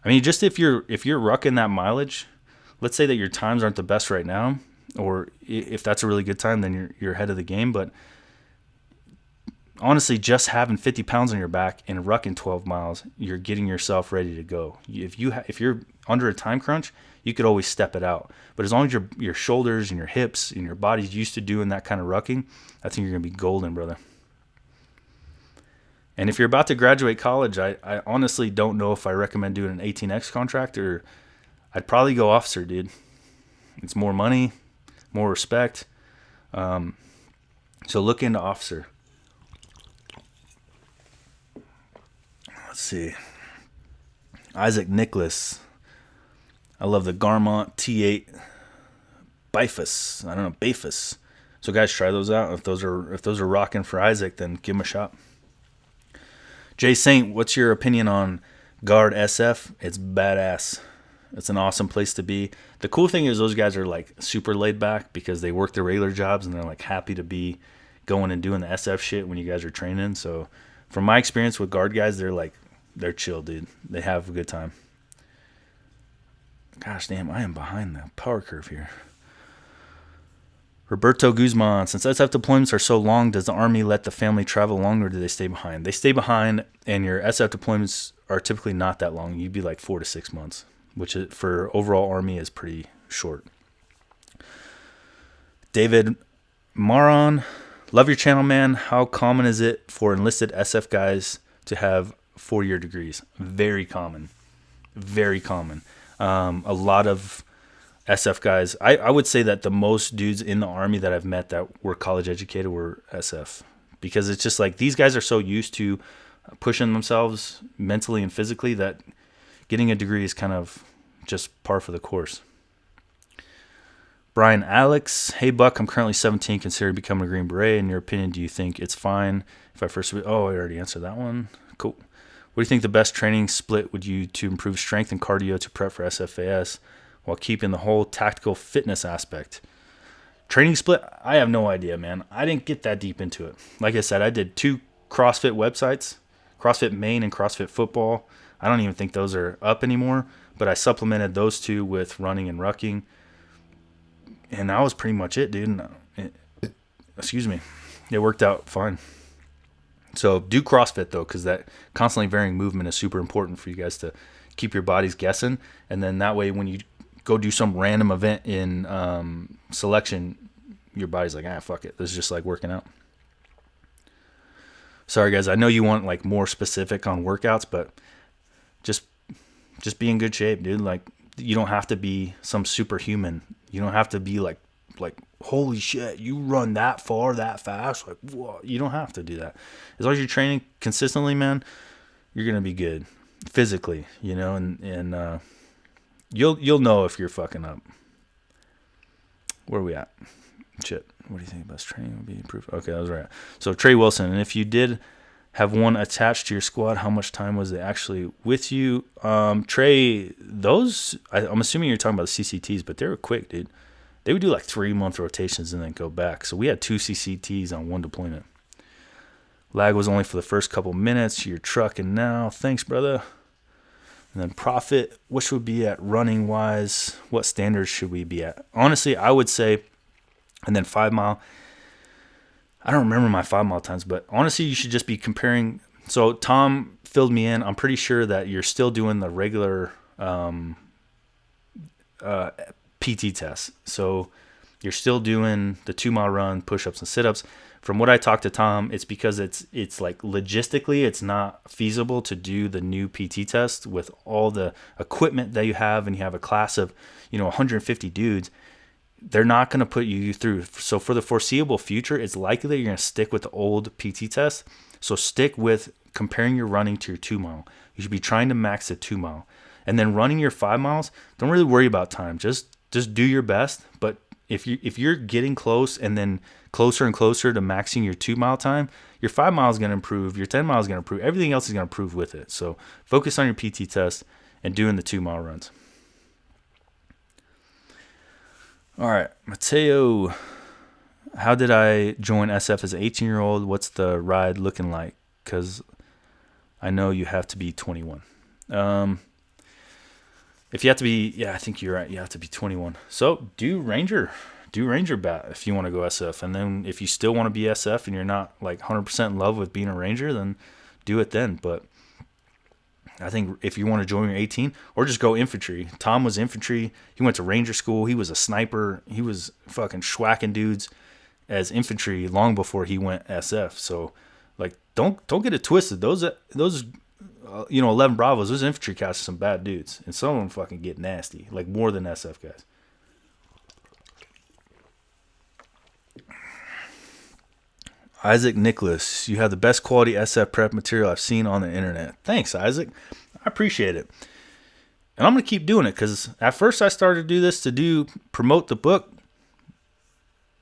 Speaker 1: I mean, just if you're rucking that mileage, let's say that your times aren't the best right now, or if that's a really good time, then you're ahead of the game. But honestly, just having 50 pounds on your back and rucking 12 miles, you're getting yourself ready to go. If you're under a time crunch, you could always step it out. But as long as your shoulders and your hips and your body's used to doing that kind of rucking, I think you're going to be golden, brother. And if you're about to graduate college, I honestly don't know if I recommend doing an 18X contract, or I'd probably go officer, dude. It's more money, more respect. So look into officer. Let's see. Isaac Nicholas. I love the Garmont T8 Bifus. I don't know, Bifus. So guys, try those out. If those are rocking for Isaac, then give them a shot. Jay Saint, what's your opinion on Guard SF? It's badass. It's an awesome place to be. The cool thing is those guys are like super laid back because they work their regular jobs and they're like happy to be going and doing the SF shit when you guys are training. So from my experience with Guard guys, they're chill, dude. They have a good time. Gosh damn, I am behind the power curve here. Roberto Guzman, since SF deployments are so long, does the Army let the family travel longer or do they stay behind? They stay behind, and your SF deployments are typically not that long. You'd be like 4 to 6 months, which for overall Army is pretty short. David Maron, love your channel, man. How common is it for enlisted SF guys to have 4-year degrees? Very common. Very common. A lot of SF guys, I would say that the most dudes in the Army that I've met that were college educated were SF, because it's just like these guys are so used to pushing themselves mentally and physically that getting a degree is kind of just par for the course. Brian Alex, hey Buck, I'm currently 17, considering becoming a Green Beret. In your opinion, do you think it's fine if I first... Oh, I already answered that one. Cool. What do you think the best training split would you to improve strength and cardio to prep for SFAS while keeping the whole tactical fitness aspect? Training split? I have no idea, man. I didn't get that deep into it. Like I said, I did 2 CrossFit websites, CrossFit Maine and CrossFit Football. I don't even think those are up anymore, but I supplemented those 2 with running and rucking. And that was pretty much it, dude. Excuse me. It worked out fine. So do CrossFit, though, because that constantly varying movement is super important for you guys to keep your bodies guessing. And then that way, when you go do some random event in selection, your body's like, fuck it. This is just like working out. Sorry, guys. I know you want like more specific on workouts, but just be in good shape, dude. Like, you don't have to be some superhuman. You don't have to be like holy shit, you run that far, that fast. Like, whoa. You don't have to do that. As long as you're training consistently, man, you're gonna be good physically, you know, and you'll know if you're fucking up. Where are we at? Shit. What do you think best training would be improved? Okay, that was right. So Trey Wilson, and if you did have one attached to your squad, how much time was they actually with you? Trey, those, I'm assuming you're talking about the CCTs, but they were quick, dude. They would do like 3-month rotations and then go back. So we had 2 CCTs on 1 deployment. Lag was only for the first couple minutes. You're trucking now. Thanks, brother. And then profit, what should we be at running wise? What standards should we be at? Honestly, I would say, and then 5 mile. I don't remember my 5 mile times, but honestly, you should just be comparing. So Tom filled me in. I'm pretty sure that you're still doing the regular PT tests. So you're still doing the 2 mile run, push-ups and sit-ups. From what I talked to Tom, it's because it's like logistically it's not feasible to do the new PT test with all the equipment that you have, and you have a class of 150 dudes. They're not going to put you through. So for the foreseeable future, it's likely that you're going to stick with the old PT test. So stick with comparing your running to your 2 mile. You should be trying to max the 2 mile. And then running your 5 miles, don't really worry about time. Just do your best. But if you're getting close and then closer and closer to maxing your 2 mile time, your 5 miles is going to improve, your 10 miles is going to improve, everything else is going to improve with it. So focus on your PT test and doing the 2 mile runs. All right, Mateo, how did I join SF as an 18-year-old? What's the ride looking like? Because I know you have to be 21. If you have to be, I think you're right. You have to be 21. So do Ranger bat if you want to go SF. And then if you still want to be SF and you're not like 100% in love with being a Ranger, then do it then. But I think if you want to join your 18 or just go infantry. Tom was infantry. He went to Ranger school. He was a sniper. He was fucking schwacking dudes as infantry long before he went SF. So like, don't get it twisted. Those 11 Bravos, those infantry cats are some bad dudes. And some of them fucking get nasty, like more than SF guys. Isaac Nicholas, you have the best quality SF prep material I've seen on the internet. Thanks, Isaac. I appreciate it. And I'm going to keep doing it because at first I started to do this to promote the book,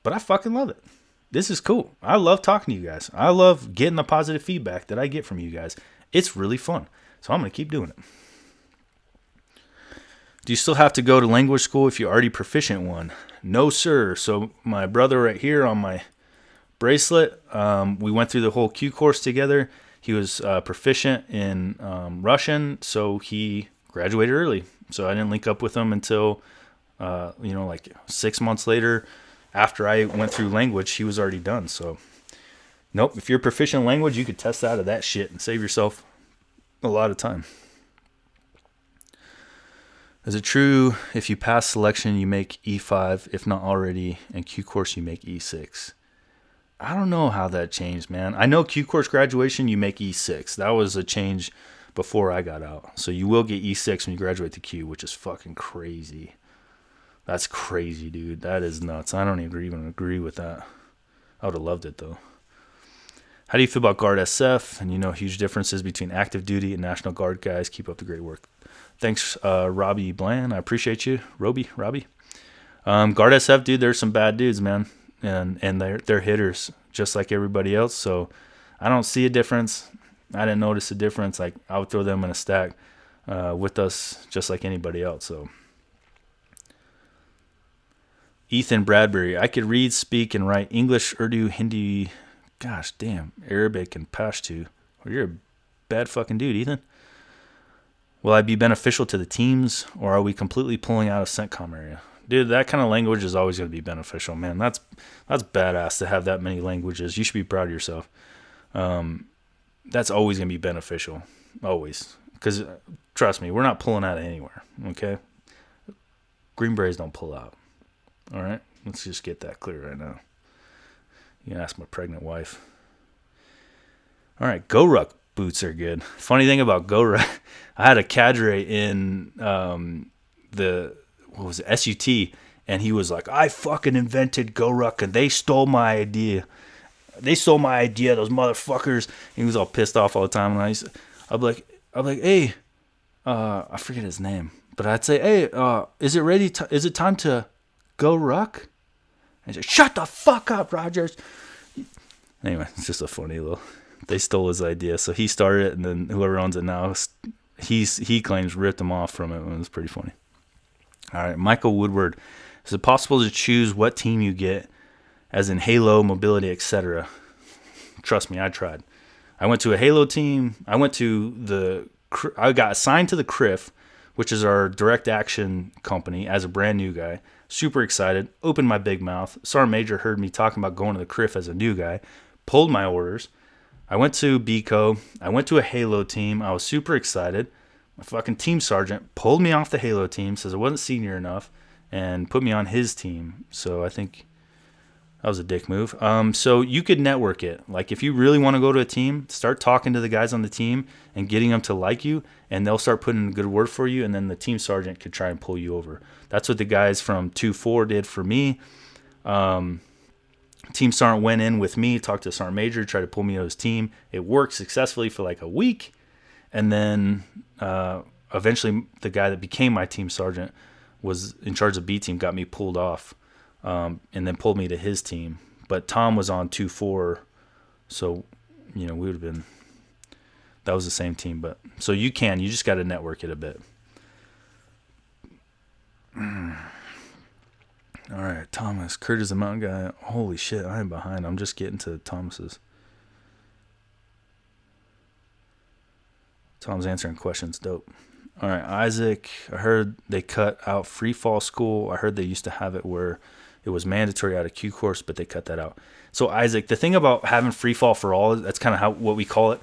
Speaker 1: but I fucking love it. This is cool. I love talking to you guys. I love getting the positive feedback that I get from you guys. It's really fun. So I'm going to keep doing it. Do you still have to go to language school if you're already proficient one? No, sir. So my brother right here on my bracelet, we went through the whole Q course together. He was proficient in Russian, so he graduated early. So I didn't link up with him until, like 6 months later. After I went through language, he was already done. So, nope. If you're proficient in language, you could test out of that shit and save yourself a lot of time. Is it true if you pass selection, you make E5, if not already, and Q course, you make E6? I don't know how that changed, man. I know Q course graduation, you make E6. That was a change before I got out. So you will get E6 when you graduate to Q, which is fucking crazy. That's crazy, dude. That is nuts. I don't even agree with that. I would have loved it, though. How do you feel about Guard SF? And huge differences between active duty and National Guard guys. Keep up the great work. Thanks, Robbie Bland. I appreciate you. Robbie. Guard SF, dude, there's some bad dudes, man. And they're hitters, just like everybody else. So I don't see a difference. I didn't notice a difference. Like, I would throw them in a stack with us, just like anybody else. So Ethan Bradbury, I could read, speak, and write English, Urdu, Hindi, gosh damn, Arabic, and Pashto. Well, you're a bad fucking dude, Ethan. Will I be beneficial to the teams, or are we completely pulling out of CENTCOM area? Dude, that kind of language is always going to be beneficial, man. That's badass to have that many languages. You should be proud of yourself. That's always going to be beneficial, always. Because, trust me, we're not pulling out of anywhere, okay? Green Berets don't pull out. All right, let's just get that clear right now. You can ask my pregnant wife. All right, GoRuck boots are good. Funny thing about GoRuck, I had a cadre in SUT, and he was like, I fucking invented GoRuck, and they stole my idea. Those motherfuckers. And he was all pissed off all the time, and I'd be like, hey, I forget his name, but I'd say, hey, is it time to go ruck? And he's like, shut the fuck up, Rogers. Anyway, it's just a funny little. They stole his idea, so he started it, and then whoever owns it now, he claims ripped him off from it. It was pretty funny. All right, Michael Woodward. Is it possible to choose what team you get, as in Halo, mobility, etc.? Trust me, I tried. I went to a Halo team. I got assigned to the CRIF, which is our direct action company, as a brand new guy. Super excited. Opened my big mouth. Sergeant Major heard me talking about going to the CRIF as a new guy. Pulled my orders. I went to BCO. I went to a Halo team. I was super excited. My fucking team sergeant pulled me off the Halo team, says I wasn't senior enough, and put me on his team. So I think that was a dick move. So you could network it. Like, if you really want to go to a team, start talking to the guys on the team and getting them to like you, and they'll start putting in a good word for you, and then the team sergeant could try and pull you over. That's what the guys from 2-4 did for me. Team sergeant went in with me, talked to Sergeant Major, tried to pull me on his team. It worked successfully for like a week, and then eventually the guy that became my team sergeant was in charge of B team, got me pulled off, and then pulled me to his team. But Tom was on 2-4, so we would have been. That was the same team, but so you just got to network it a bit. All right, Thomas. Kurt is the mountain guy. Holy shit, I am behind. I'm just getting to Thomas's. Tom's answering questions. Dope. All right, Isaac. I heard they cut out free fall school. I heard they used to have it where it was mandatory out of Q course, but they cut that out. So Isaac, the thing about having free fall for all, that's kind of what we call it,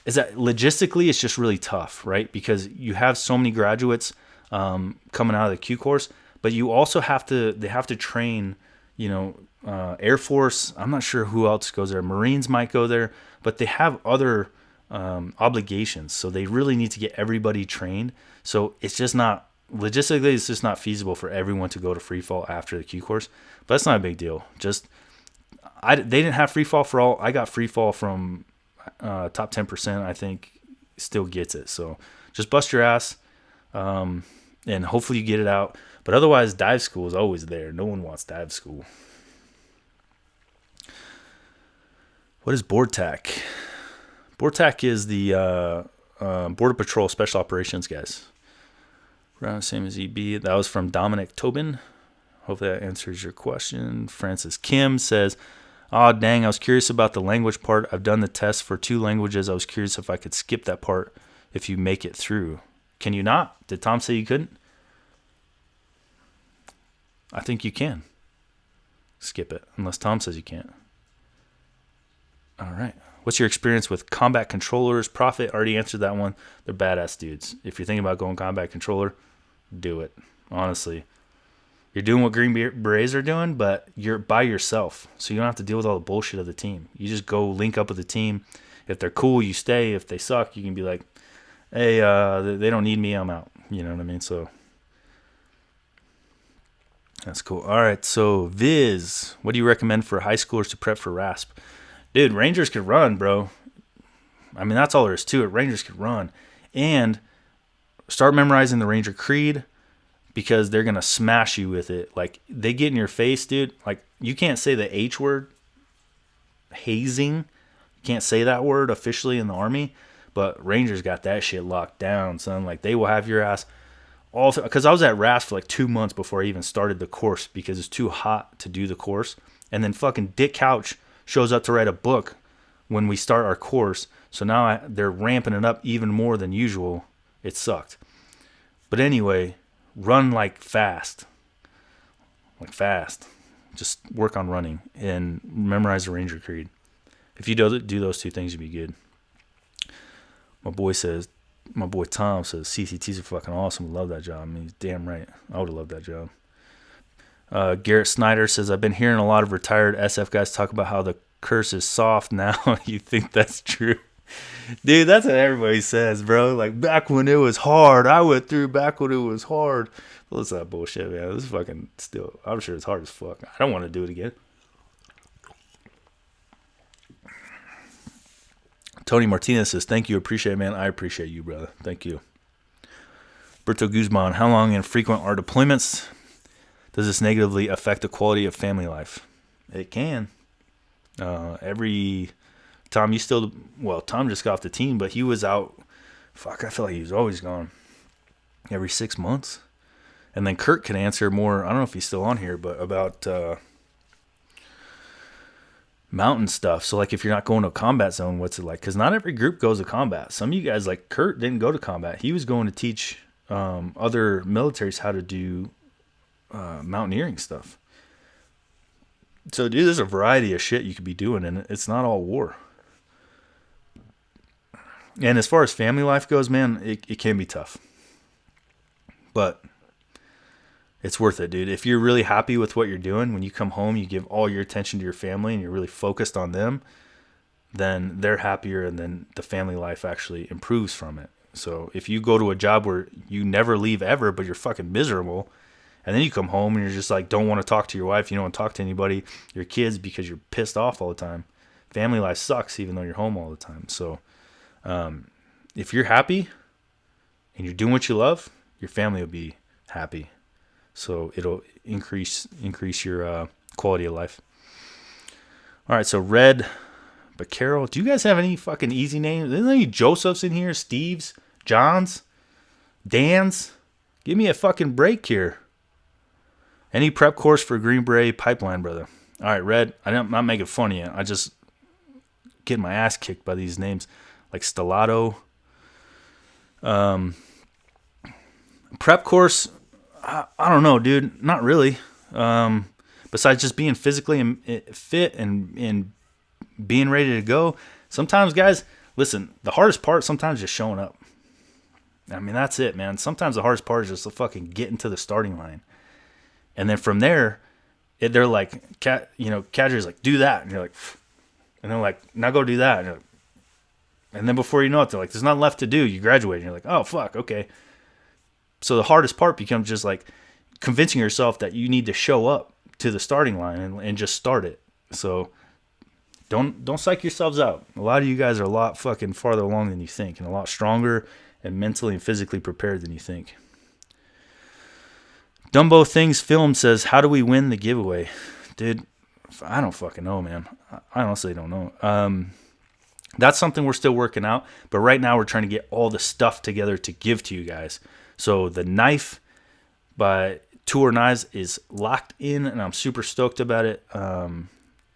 Speaker 1: is that logistically it's just really tough, right? Because you have so many graduates coming out of the Q course, but you also they have to train, Air Force. I'm not sure who else goes there. Marines might go there, but they have other obligations. So they really need to get everybody trained. So it's just not, logistically, it's just not feasible for everyone to go to free fall after the Q course, but that's not a big deal. They didn't have free fall for all. I got free fall from top 10%. I think still gets it. So just bust your ass, and hopefully you get it out. But otherwise, dive school is always there. No one wants dive school. What is board tack? Board tack is the Border Patrol Special Operations guys. Around the same as EB. That was from Dominic Tobin. Hopefully that answers your question. Francis Kim says, "Oh, dang, I was curious about the language part. I've done the test for 2 languages. I was curious if I could skip that part if you make it through. Can you not? Did Tom say you couldn't?" I think you can skip it, unless Tom says you can't. All right. What's your experience with combat controllers? Prophet already answered that one. They're badass dudes. If you're thinking about going combat controller, do it. Honestly. You're doing what Green Berets are doing, but you're by yourself. So you don't have to deal with all the bullshit of the team. You just go link up with the team. If they're cool, you stay. If they suck, you can be like, hey, they don't need me, I'm out. You know what I mean? So that's cool. All right, so Viz, what do you recommend for high schoolers to prep for Rasp? Dude, Rangers could run, bro. I mean, that's all there is to it. Rangers could run. And start memorizing the Ranger Creed, because they're going to smash you with it. Like, they get in your face, dude. Like, you can't say the H word. Hazing. You can't say that word officially in the Army. But Rangers got that shit locked down, son. Like, they will have your ass all through. Because I was at Rasp for like 2 months before I even started the course, because it's too hot to do the course. And then fucking Dick Couch shows up to write a book when we start our course. So now they're ramping it up even more than usual. It sucked. But anyway, run like fast. Like fast. Just work on running and memorize the Ranger Creed. If you do those 2 things, you'll be good. My boy Tom says CCTs are fucking awesome. Love that job. I mean, he's damn right. I would have loved that job. Garrett Snyder says, I've been hearing a lot of retired SF guys talk about how the curse is soft now. You think that's true? Dude, that's what everybody says, bro. Like, back when it was hard. I went through back when it was hard. Well, it's that bullshit, man. This is fucking still, I'm sure it's hard as fuck. I don't want to do it again. Tony Martinez says, thank you. Appreciate it, man. I appreciate you, brother. Thank you. Berto Guzman, how long and frequent are deployments? Does this negatively affect the quality of family life? It can. Tom just got off the team, but he was out. Fuck, I feel like he was always gone. Every 6 months. And then Kurt can answer more. I don't know if he's still on here, but about mountain stuff. So, like, if you're not going to a combat zone, what's it like? Because not every group goes to combat. Some of you guys, like Kurt, didn't go to combat. He was going to teach other militaries how to do mountaineering stuff. So, dude, there's a variety of shit you could be doing, and it's not all war. And as far as family life goes, man, it can be tough. But it's worth it, dude. If you're really happy with what you're doing, when you come home, you give all your attention to your family and you're really focused on them, then they're happier, and then the family life actually improves from it. So if you go to a job where you never leave ever, but you're fucking miserable, and then you come home and you're just like, don't want to talk to your wife, you don't want to talk to anybody, your kids, because you're pissed off all the time. Family life sucks even though you're home all the time. So if you're happy and you're doing what you love, your family will be happy. So it'll increase your quality of life. All right, so Red Baccaro. Do you guys have any fucking easy names? Isn't there any Josephs in here? Steves? Johns? Dans? Give me a fucking break here. Any prep course for Green Beret pipeline, brother? All right, Red. I'm not making fun of you. I just get my ass kicked by these names. Like Stellato. Prep course, I don't know, dude. Not really. Besides just being physically fit and being ready to go. Sometimes, guys, listen, the hardest part sometimes is just showing up. I mean, that's it, man. Sometimes the hardest part is just to fucking get into the starting line. And then from there, they're like, cadre's like, do that. And you're like, and they're like, now go do that. And then before you know it, they're like, there's nothing left to do. You graduate. And you're like, oh, fuck, okay. So the hardest part becomes just like convincing yourself that you need to show up to the starting line and just start it. So don't psych yourselves out. A lot of you guys are a lot fucking farther along than you think, and a lot stronger and mentally and physically prepared than you think. Dumbo Things Film says, how do we win the giveaway? Dude, I don't fucking know, man. I honestly don't know. That's something we're still working out. But right now we're trying to get all the stuff together to give to you guys. So the knife by Tour Knives is locked in, and I'm super stoked about it. I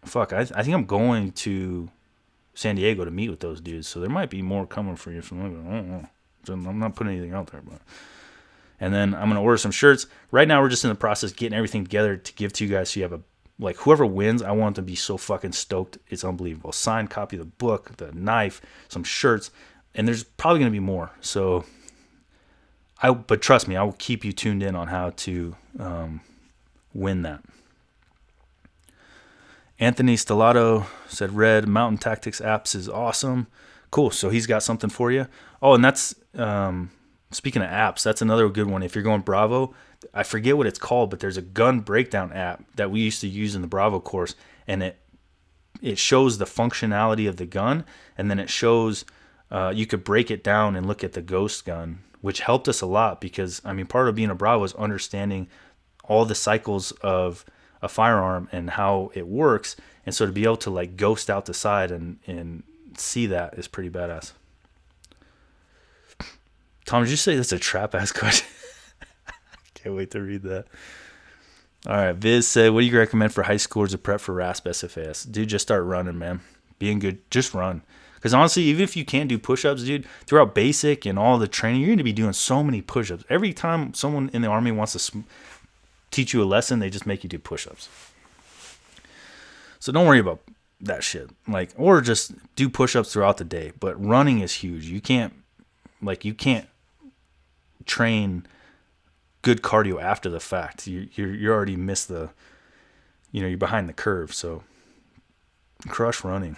Speaker 1: think I'm going to San Diego to meet with those dudes. So there might be more coming for you from them. I don't know. So I'm not putting anything out there, but... And then I'm going to order some shirts. Right now, we're just in the process of getting everything together to give to you guys. So you have whoever wins, I want them to be so fucking stoked. It's unbelievable. Signed copy of the book, the knife, some shirts, and there's probably going to be more. So, but trust me, I will keep you tuned in on how to win that. Anthony Stellato said, Red Mountain Tactics Apps is awesome. Cool. So he's got something for you. Oh, and that's... Speaking of apps, that's another good one. If you're going Bravo, I forget what it's called, but there's a gun breakdown app that we used to use in the Bravo course, and it shows the functionality of the gun, and then it shows you could break it down and look at the ghost gun, which helped us a lot because, I mean, part of being a Bravo is understanding all the cycles of a firearm and how it works, and so to be able to like ghost out the side and see that is pretty badass. Tom, did you say that's a trap-ass question? Can't wait to read that. All right, Viz said, what do you recommend for high schoolers to prep for Rasp Sfas? Dude, just start running, man. Being good, just run. Because honestly, even if you can't do push-ups, dude, throughout basic and all the training, you're going to be doing so many push-ups. Every time someone in the Army wants to teach you a lesson, they just make you do push-ups. So don't worry about that shit. Or just do push-ups throughout the day. But running is huge. You can't train good cardio after the fact. You're already missed the, you're behind the curve. So crush running.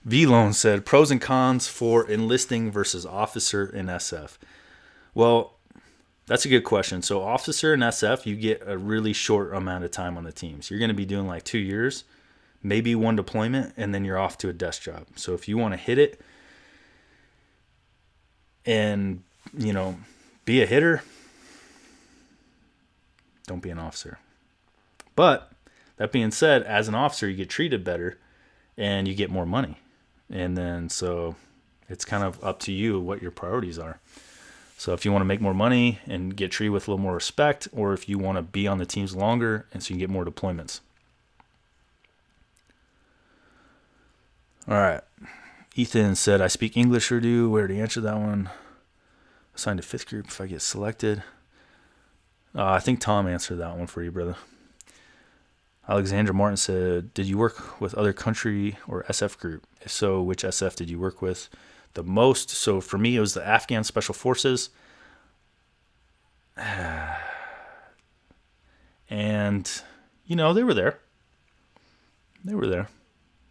Speaker 1: V-Lone said, pros and cons for enlisting versus officer in SF. Well, that's a good question. So officer in SF, you get a really short amount of time on the teams. You're going to be doing like 2 years, maybe one deployment, and then you're off to a desk job. So if you want to hit it and, be a hitter, don't be an officer. But that being said, as an officer, you get treated better and you get more money. And then so it's kind of up to you what your priorities are. So if you want to make more money and get treated with a little more respect, or if you want to be on the teams longer and so you can get more deployments. All right. Ethan said, I speak English or do. We already answered that one. Assigned to 5th group if I get selected. I think Tom answered that one for you, brother. Alexandra Martin said, did you work with other country or SF group? If so, which SF did you work with the most? So for me, it was the Afghan Special Forces. And, they were there.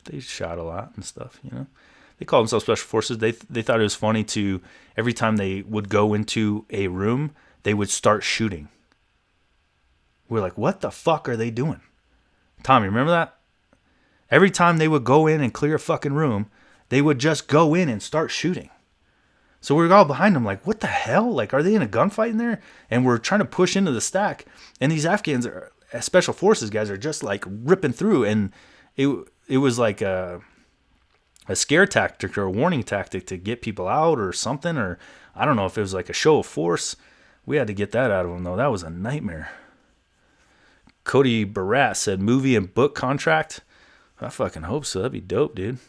Speaker 1: They shot a lot and stuff, They called themselves Special Forces. They thought it was funny to, every time they would go into a room, they would start shooting. We're like, what the fuck are they doing? Tommy, remember that? Every time they would go in and clear a fucking room, they would just go in and start shooting. So we were all behind them like, what the hell? Like, are they in a gunfight in there? And we're trying to push into the stack. And these Afghans, Special Forces guys, are just like ripping through. And it was like a scare tactic or a warning tactic to get people out or something. Or I don't know if it was like a show of force. We had to get that out of them, though. That was a nightmare. Cody Barat said, movie and book contract. I fucking hope so. That'd be dope, dude.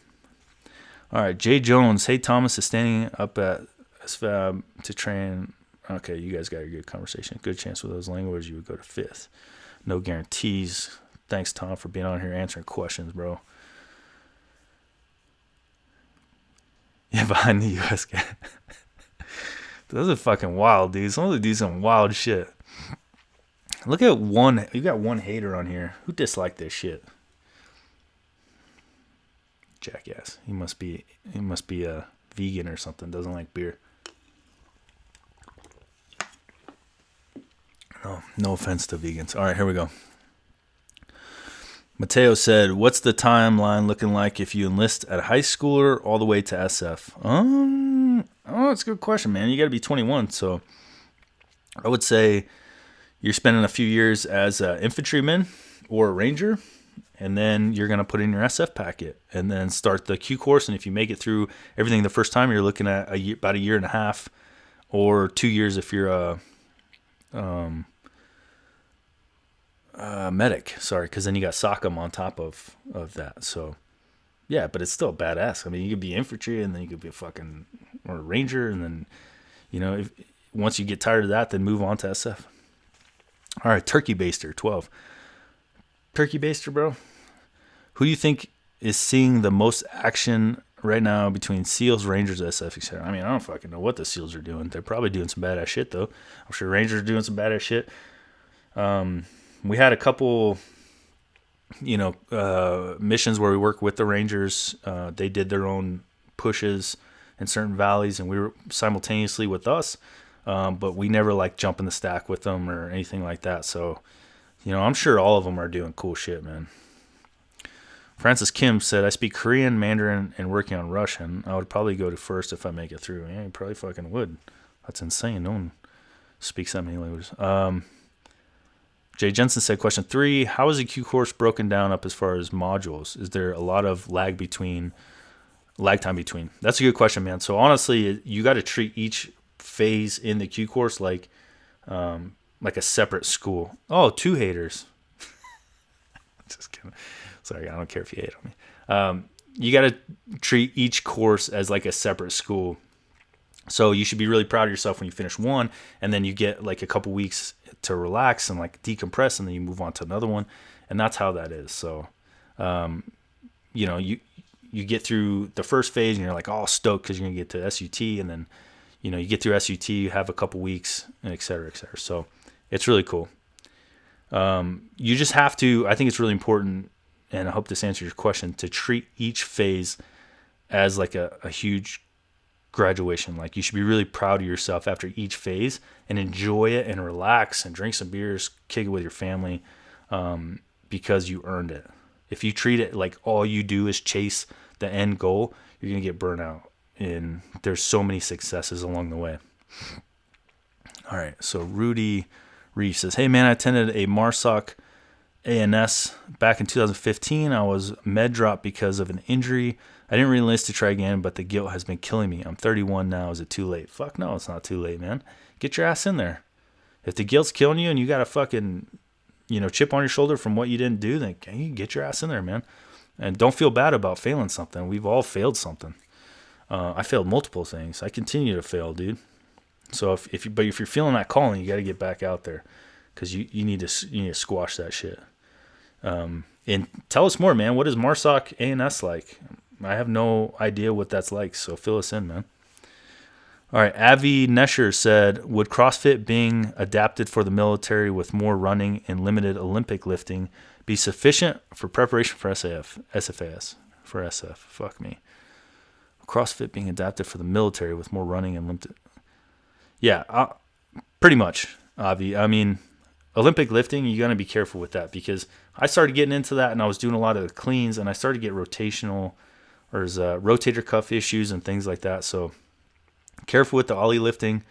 Speaker 1: All right, Jay Jones. Hey, Thomas is standing up at Sfas to train. Okay, you guys got a good conversation. Good chance with those languages you would go to 5th. No guarantees. Thanks, Tom, for being on here answering questions, bro. Yeah, behind the U.S. guy. Those are fucking wild, dude. Some of them do some wild shit. Look at one. You got one hater on here. Who disliked this shit? Jackass. He must be a vegan or something. Doesn't like beer. No offense to vegans. All right, here we go. Mateo said, "What's the timeline looking like if you enlist at a high schooler all the way to SF?" Oh, that's a good question, man. You got to be 21, so I would say you're spending a few years as an infantryman or a ranger, and then you're going to put in your SF packet and then start the Q course. And if you make it through everything the first time, you're looking at about a year and a half or 2 years if you're a medic. Sorry, because then you got SOCM on top of that. So, yeah, but it's still badass. I mean, you could be infantry and then you could be or a ranger. And then, once you get tired of that, then move on to SF. All right, Turkey Baster, 12. Turkey Baster, bro. Who do you think is seeing the most action right now between SEALs, Rangers, SF, etc.? I mean, I don't fucking know what the SEALs are doing. They're probably doing some badass shit, though. I'm sure Rangers are doing some badass shit. We had a couple, missions where we worked with the Rangers. They did their own pushes in certain valleys, and we were simultaneously with us. But we never jump in the stack with them or anything like that. So, I'm sure all of them are doing cool shit, man. Francis Kim said, "I speak Korean, Mandarin, and working on Russian. I would probably go to first if I make it through." Yeah, you probably fucking would. That's insane. No one speaks that many languages. Jay Jensen said, question 3, how is the Q course broken down up as far as modules? Is there a lot of lag time between? That's a good question, man. So honestly, you got to treat each phase in the Q course like a separate school. Oh, 2 haters. Just kidding. Sorry, I don't care if you hate on me. You got to treat each course as like a separate school. So you should be really proud of yourself when you finish one, and then you get a couple weeks to relax and decompress, and then you move on to another one, and that's how that is. So, you get through the first phase, and you're all stoked because you're gonna get to SUT, and then you get through SUT, you have a couple weeks, and et cetera, et cetera. So it's really cool. You just have to. I think it's really important, and I hope this answers your question, to treat each phase as a huge graduation. You should be really proud of yourself after each phase and enjoy it and relax and drink some beers, kick it with your family, because you earned it. If you treat it like all you do is chase the end goal, you're going to get burnt out. And there's so many successes along the way. All right. So Rudy Reeve says, "Hey man, I attended a MARSOC ANS back in 2015. I was med dropped because of an injury. I didn't re-enlist to try again, but the guilt has been killing me. I'm 31 now. Is it too late?" Fuck no, it's not too late, man. Get your ass in there. If the guilt's killing you and you got a fucking, chip on your shoulder from what you didn't do, then you get your ass in there, man. And don't feel bad about failing something. We've all failed something. I failed multiple things. I continue to fail, dude. So if you're feeling that calling, you got to get back out there, because you need to squash that shit. And tell us more, man. What is MARSOC ANS like? I have no idea what that's like, so fill us in, man. All right, Avi Nesher said, "Would CrossFit being adapted for the military with more running and limited Olympic lifting be sufficient for preparation for SFAS? For SF, fuck me. CrossFit being adapted for the military with more running and limited." Yeah, pretty much, Avi. I mean, Olympic lifting, you got to be careful with that, because I started getting into that and I was doing a lot of the cleans, and I started to get rotator cuff issues and things like that. So careful with the ollie lifting.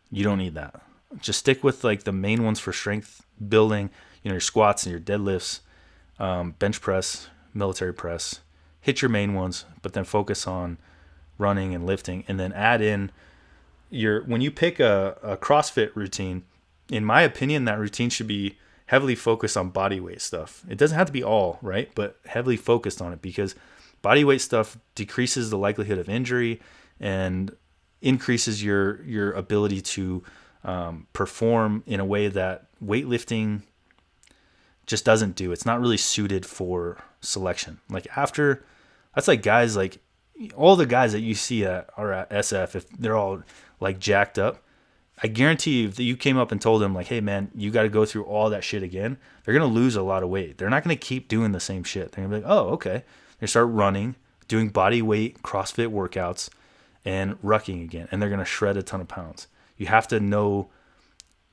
Speaker 1: You don't need that. Just stick with the main ones for strength building, your squats and your deadlifts, bench press, military press. Hit your main ones, but then focus on running and lifting, and then add in when you pick a CrossFit routine, in my opinion, that routine should be heavily focused on body weight stuff. It doesn't have to be all, right? But heavily focused on it, because body weight stuff decreases the likelihood of injury and increases your ability to perform in a way that weightlifting just doesn't do. It's not really suited for selection. That's guys all the guys that you see are at SF, if they're all jacked up, I guarantee you, if you came up and told them hey man, you got to go through all that shit again, they're going to lose a lot of weight. They're not going to keep doing the same shit. They're going to be oh, okay. They start running, doing body weight CrossFit workouts, and rucking again, and they're going to shred a ton of pounds. You have to know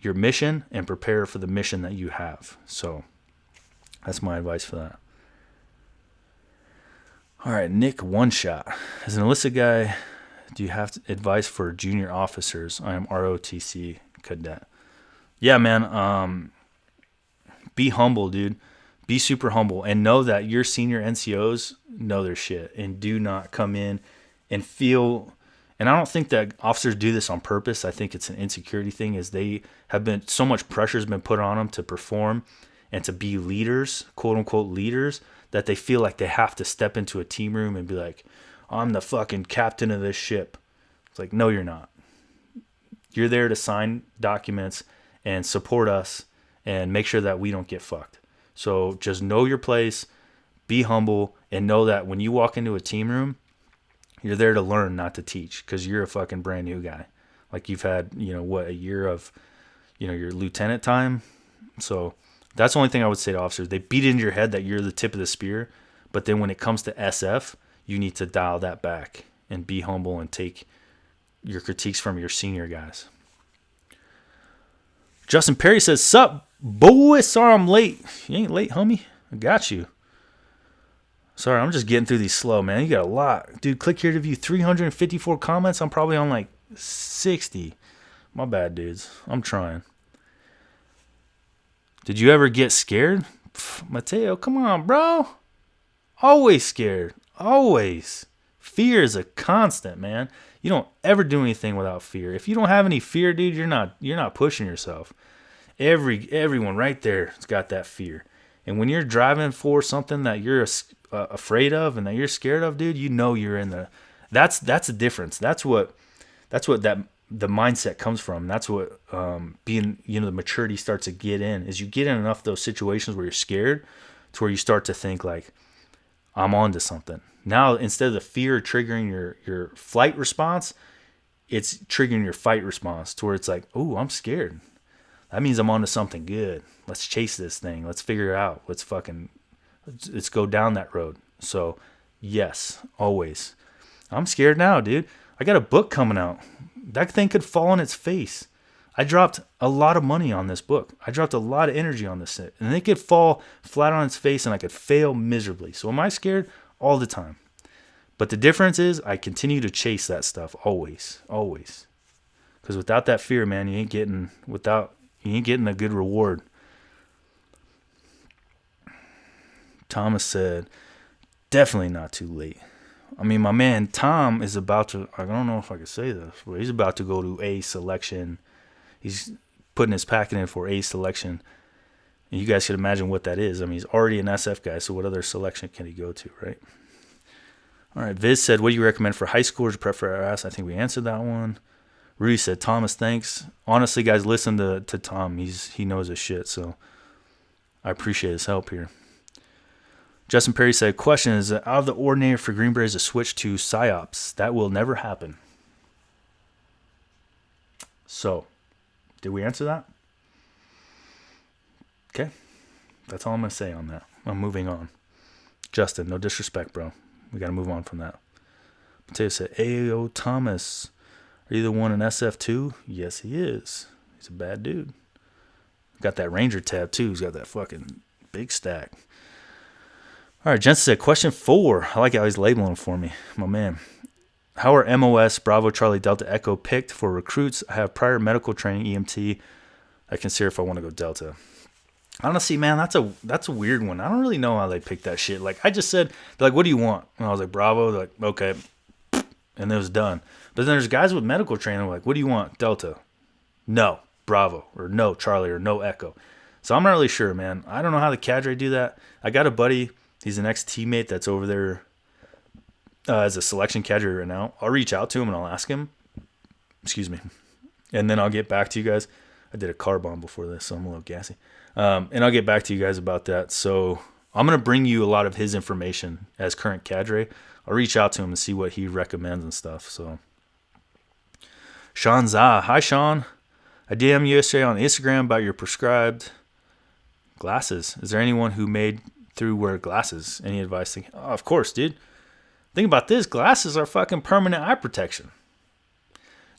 Speaker 1: your mission and prepare for the mission that you have. So That's my advice for that. All right, Nick One Shot. As an enlisted guy, do you have advice for junior officers? I am ROTC cadet. Yeah, man. Be humble, dude. Be super humble and know that your senior NCOs know their shit and do not come in and feel. And I don't think that officers do this on purpose. I think it's an insecurity thing, is they have been, so much pressure has been put on them to perform and to be leaders, quote unquote leaders, that they feel like they have to step into a team room and be like, I'm the fucking captain of this ship. It's like, no, you're not. You're there to sign documents and support us and make sure that we don't get fucked. So just know your place, be humble, and know that when you walk into a team room, you're there to learn, not to teach, because you're a fucking brand new guy. Like you've had, a year of, your lieutenant time. So that's the only thing I would say to officers. They beat it into your head that you're the tip of the spear, but then when it comes to SF, you need to dial that back and be humble and take your critiques from your senior guys. Justin Perry says, sup, boy, sorry I'm late. You ain't late, homie. I got you. Sorry, I'm just getting through these slow, man. You got a lot. Dude, click here to view 354 comments. I'm probably on like 60. My bad, dudes. I'm trying. Did you ever get scared? Mateo, come on, bro. Always scared. Always. Fear is a constant, man. You don't ever do anything without fear. If you don't have any fear, dude, you're not pushing yourself. Everyone right there has got that fear. And when you're driving for something that you're afraid of and that you're scared of, dude, you're in the. That's the difference. That's what the mindset comes from. That's what being, the maturity starts to get in. Is you get in enough of those situations where you're scared, to where you start to think like, I'm on to something. Now, instead of the fear triggering your flight response, it's triggering your fight response, to where it's like, oh, I'm scared. That means I'm on to something good. Let's chase this thing. Let's figure it out. Let's go down that road. So, yes, always. I'm scared now, dude. I got a book coming out. That thing could fall on its face. I dropped a lot of money on this book. I dropped a lot of energy on this, and it could fall flat on its face, and I could fail miserably. So am I scared? All the time. But the difference is I continue to chase that stuff always. Because without that fear, man, you ain't getting a good reward. Thomas said, definitely not too late. I mean, my man Tom is about to, I don't know if I can say this, but he's about to go to A selection. He's putting his packet in for A selection. And you guys can imagine what that is. I mean, he's already an SF guy, so what other selection can he go to, right? All right, Viz said, what do you recommend for high schoolers to prep for RS? I think we answered that one. Rudy said, Thomas, thanks. Honestly, guys, listen to Tom. He knows his shit, so I appreciate his help here. Justin Perry said, question, is it out of the ordinary for Green Berets to switch to PsyOps? That will never happen. So, did we answer that? Okay. That's all I'm going to say on that. I'm moving on. Justin, no disrespect, bro. We got to move on from that. Mateo said, Ayo Thomas, are you the one in SF2? Yes, he is. He's a bad dude. Got that Ranger tab, too. He's got that fucking big stack. All right, Jensen said, question 4. I like how he's labeling them for me. My man. How are MOS, Bravo, Charlie, Delta, Echo picked for recruits? I have prior medical training, EMT. I consider if I want to go Delta. Honestly, man, that's a weird one. I don't really know how they picked that shit. Like, I just said, they're like, what do you want? And I was like, Bravo. They're like, okay. And it was done. But then there's guys with medical training like, what do you want? Delta. No, Bravo. Or no, Charlie. Or no, Echo. So I'm not really sure, man. I don't know how the cadre do that. I got a buddy. He's an ex-teammate that's over there as a selection cadre right now. I'll reach out to him and I'll ask him. Excuse me. And then I'll get back to you guys. I did a car bomb before this, so I'm a little gassy. And I'll get back to you guys about that. So I'm going to bring you a lot of his information as current cadre. I'll reach out to him and see what he recommends and stuff. So Sean Zah. Hi, Sean. I DM you yesterday on Instagram about your prescribed glasses. Is there anyone who made through wear glasses? Any advice? Oh, of course, dude. Think about this. Glasses are fucking permanent eye protection.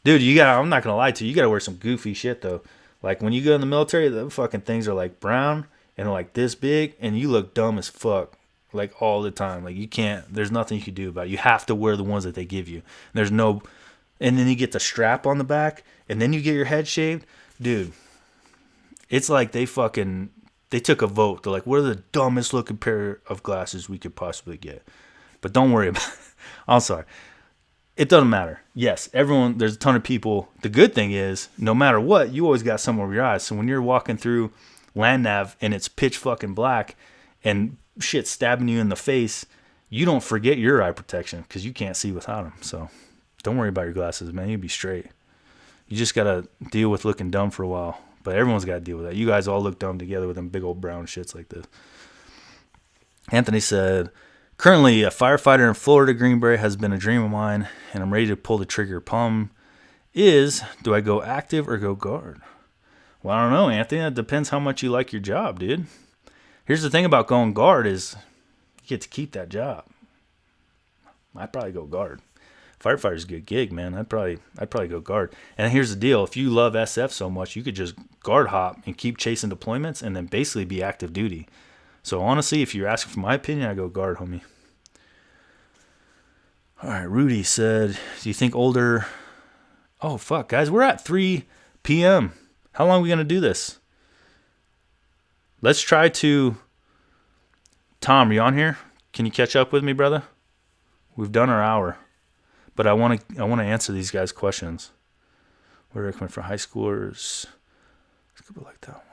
Speaker 1: Dude, I'm not going to lie to you. You got to wear some goofy shit, though. Like, when you go in the military, the fucking things are, like, brown, and like this big, and you look dumb as fuck like all the time. Like you can't. There's nothing you can do about it. You have to wear the ones that they give you. There's no, and then you get the strap on the back, and then you get your head shaved, dude. It's like they took a vote. They're like, what are the dumbest looking pair of glasses we could possibly get? But don't worry about it. I'm sorry. It doesn't matter. Yes, there's a ton of people. The good thing is, no matter what, you always got some over your eyes. So when you're walking through land nav and it's pitch fucking black and shit stabbing you in the face, you don't forget your eye protection because you can't see without them. So don't worry about your glasses, man. You'll be straight. You just got to deal with looking dumb for a while. But everyone's got to deal with that. You guys all look dumb together with them big old brown shits like this. Anthony said, currently a firefighter in Florida, Green Beret has been a dream of mine, and I'm ready to pull the trigger. Problem is, do I go active or go guard? Well, I don't know, Anthony. It depends how much you like your job, dude. Here's the thing about going guard is you get to keep that job. I'd probably go guard. Firefighter's a good gig, man. I'd probably go guard. And here's the deal. If you love SF so much, you could just guard hop and keep chasing deployments and then basically be active duty. So honestly, if you're asking for my opinion, I go guard, homie. All right, Rudy said, do you think older... Oh, fuck, guys. We're at 3 p.m. How long are we going to do this? Let's try to... Tom, are you on here? Can you catch up with me, brother? We've done our hour. But I want to answer these guys' questions. What do I recommend for high schoolers? Let's go like that one.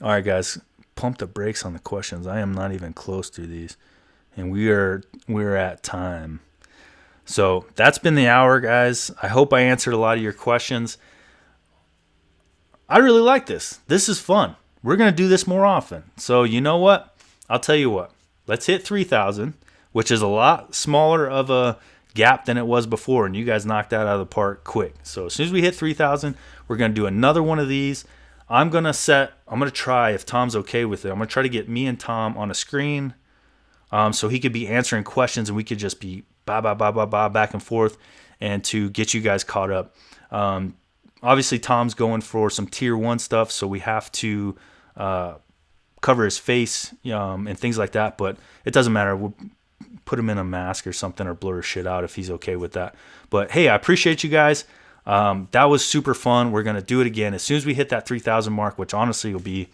Speaker 1: All right, guys, pump the brakes on the questions. I am not even close to these, and we're at time. So that's been the hour, guys. I hope I answered a lot of your questions. I really like this. This is fun. We're gonna do this more often. So you know what? I'll tell you what. Let's hit 3,000, which is a lot smaller of a gap than it was before, and you guys knocked that out of the park quick. So as soon as we hit 3,000, we're going to do another one of these. I'm going to try, if Tom's okay with it, I'm going to try to get me and Tom on a screen so he could be answering questions and we could just be back and forth and to get you guys caught up. Obviously, Tom's going for some tier 1 stuff, so we have to... cover his face and things like that, but it doesn't matter. We'll put him in a mask or something or blur shit out if he's okay with that. But hey, I appreciate you guys. That was super fun. We're going to do it again as soon as we hit that 3,000 mark, which honestly will be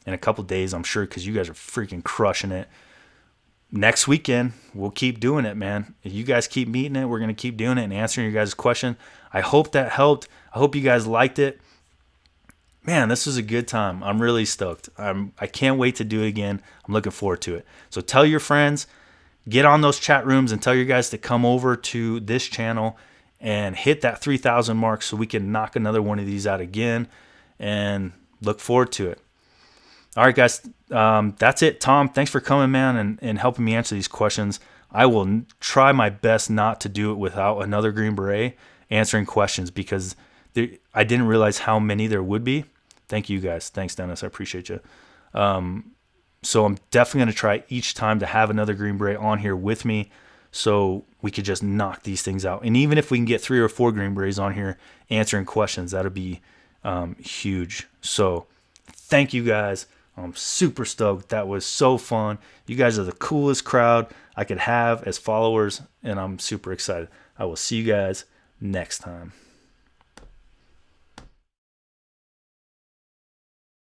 Speaker 1: in a couple days, I'm sure, because you guys are freaking crushing it. Next weekend, we'll keep doing it, man. If you guys keep meeting it, we're going to keep doing it and answering your guys' question. I hope that helped. I hope you guys liked it. Man, this was a good time. I'm really stoked. I can't wait to do it again. I'm looking forward to it. So tell your friends, get on those chat rooms and tell your guys to come over to this channel and hit that 3,000 mark so we can knock another one of these out again and look forward to it. All right, guys, that's it. Tom, thanks for coming, man, and helping me answer these questions. I will try my best not to do it without another Green Beret answering questions because I didn't realize how many there would be. Thank you guys. Thanks, Dennis. I appreciate you. So I'm definitely going to try each time to have another Green Beret on here with me so we could just knock these things out. And even if we can get 3 or 4 Green Berets on here answering questions, that'll be huge. So thank you guys. I'm super stoked. That was so fun. You guys are the coolest crowd I could have as followers, and I'm super excited. I will see you guys next time.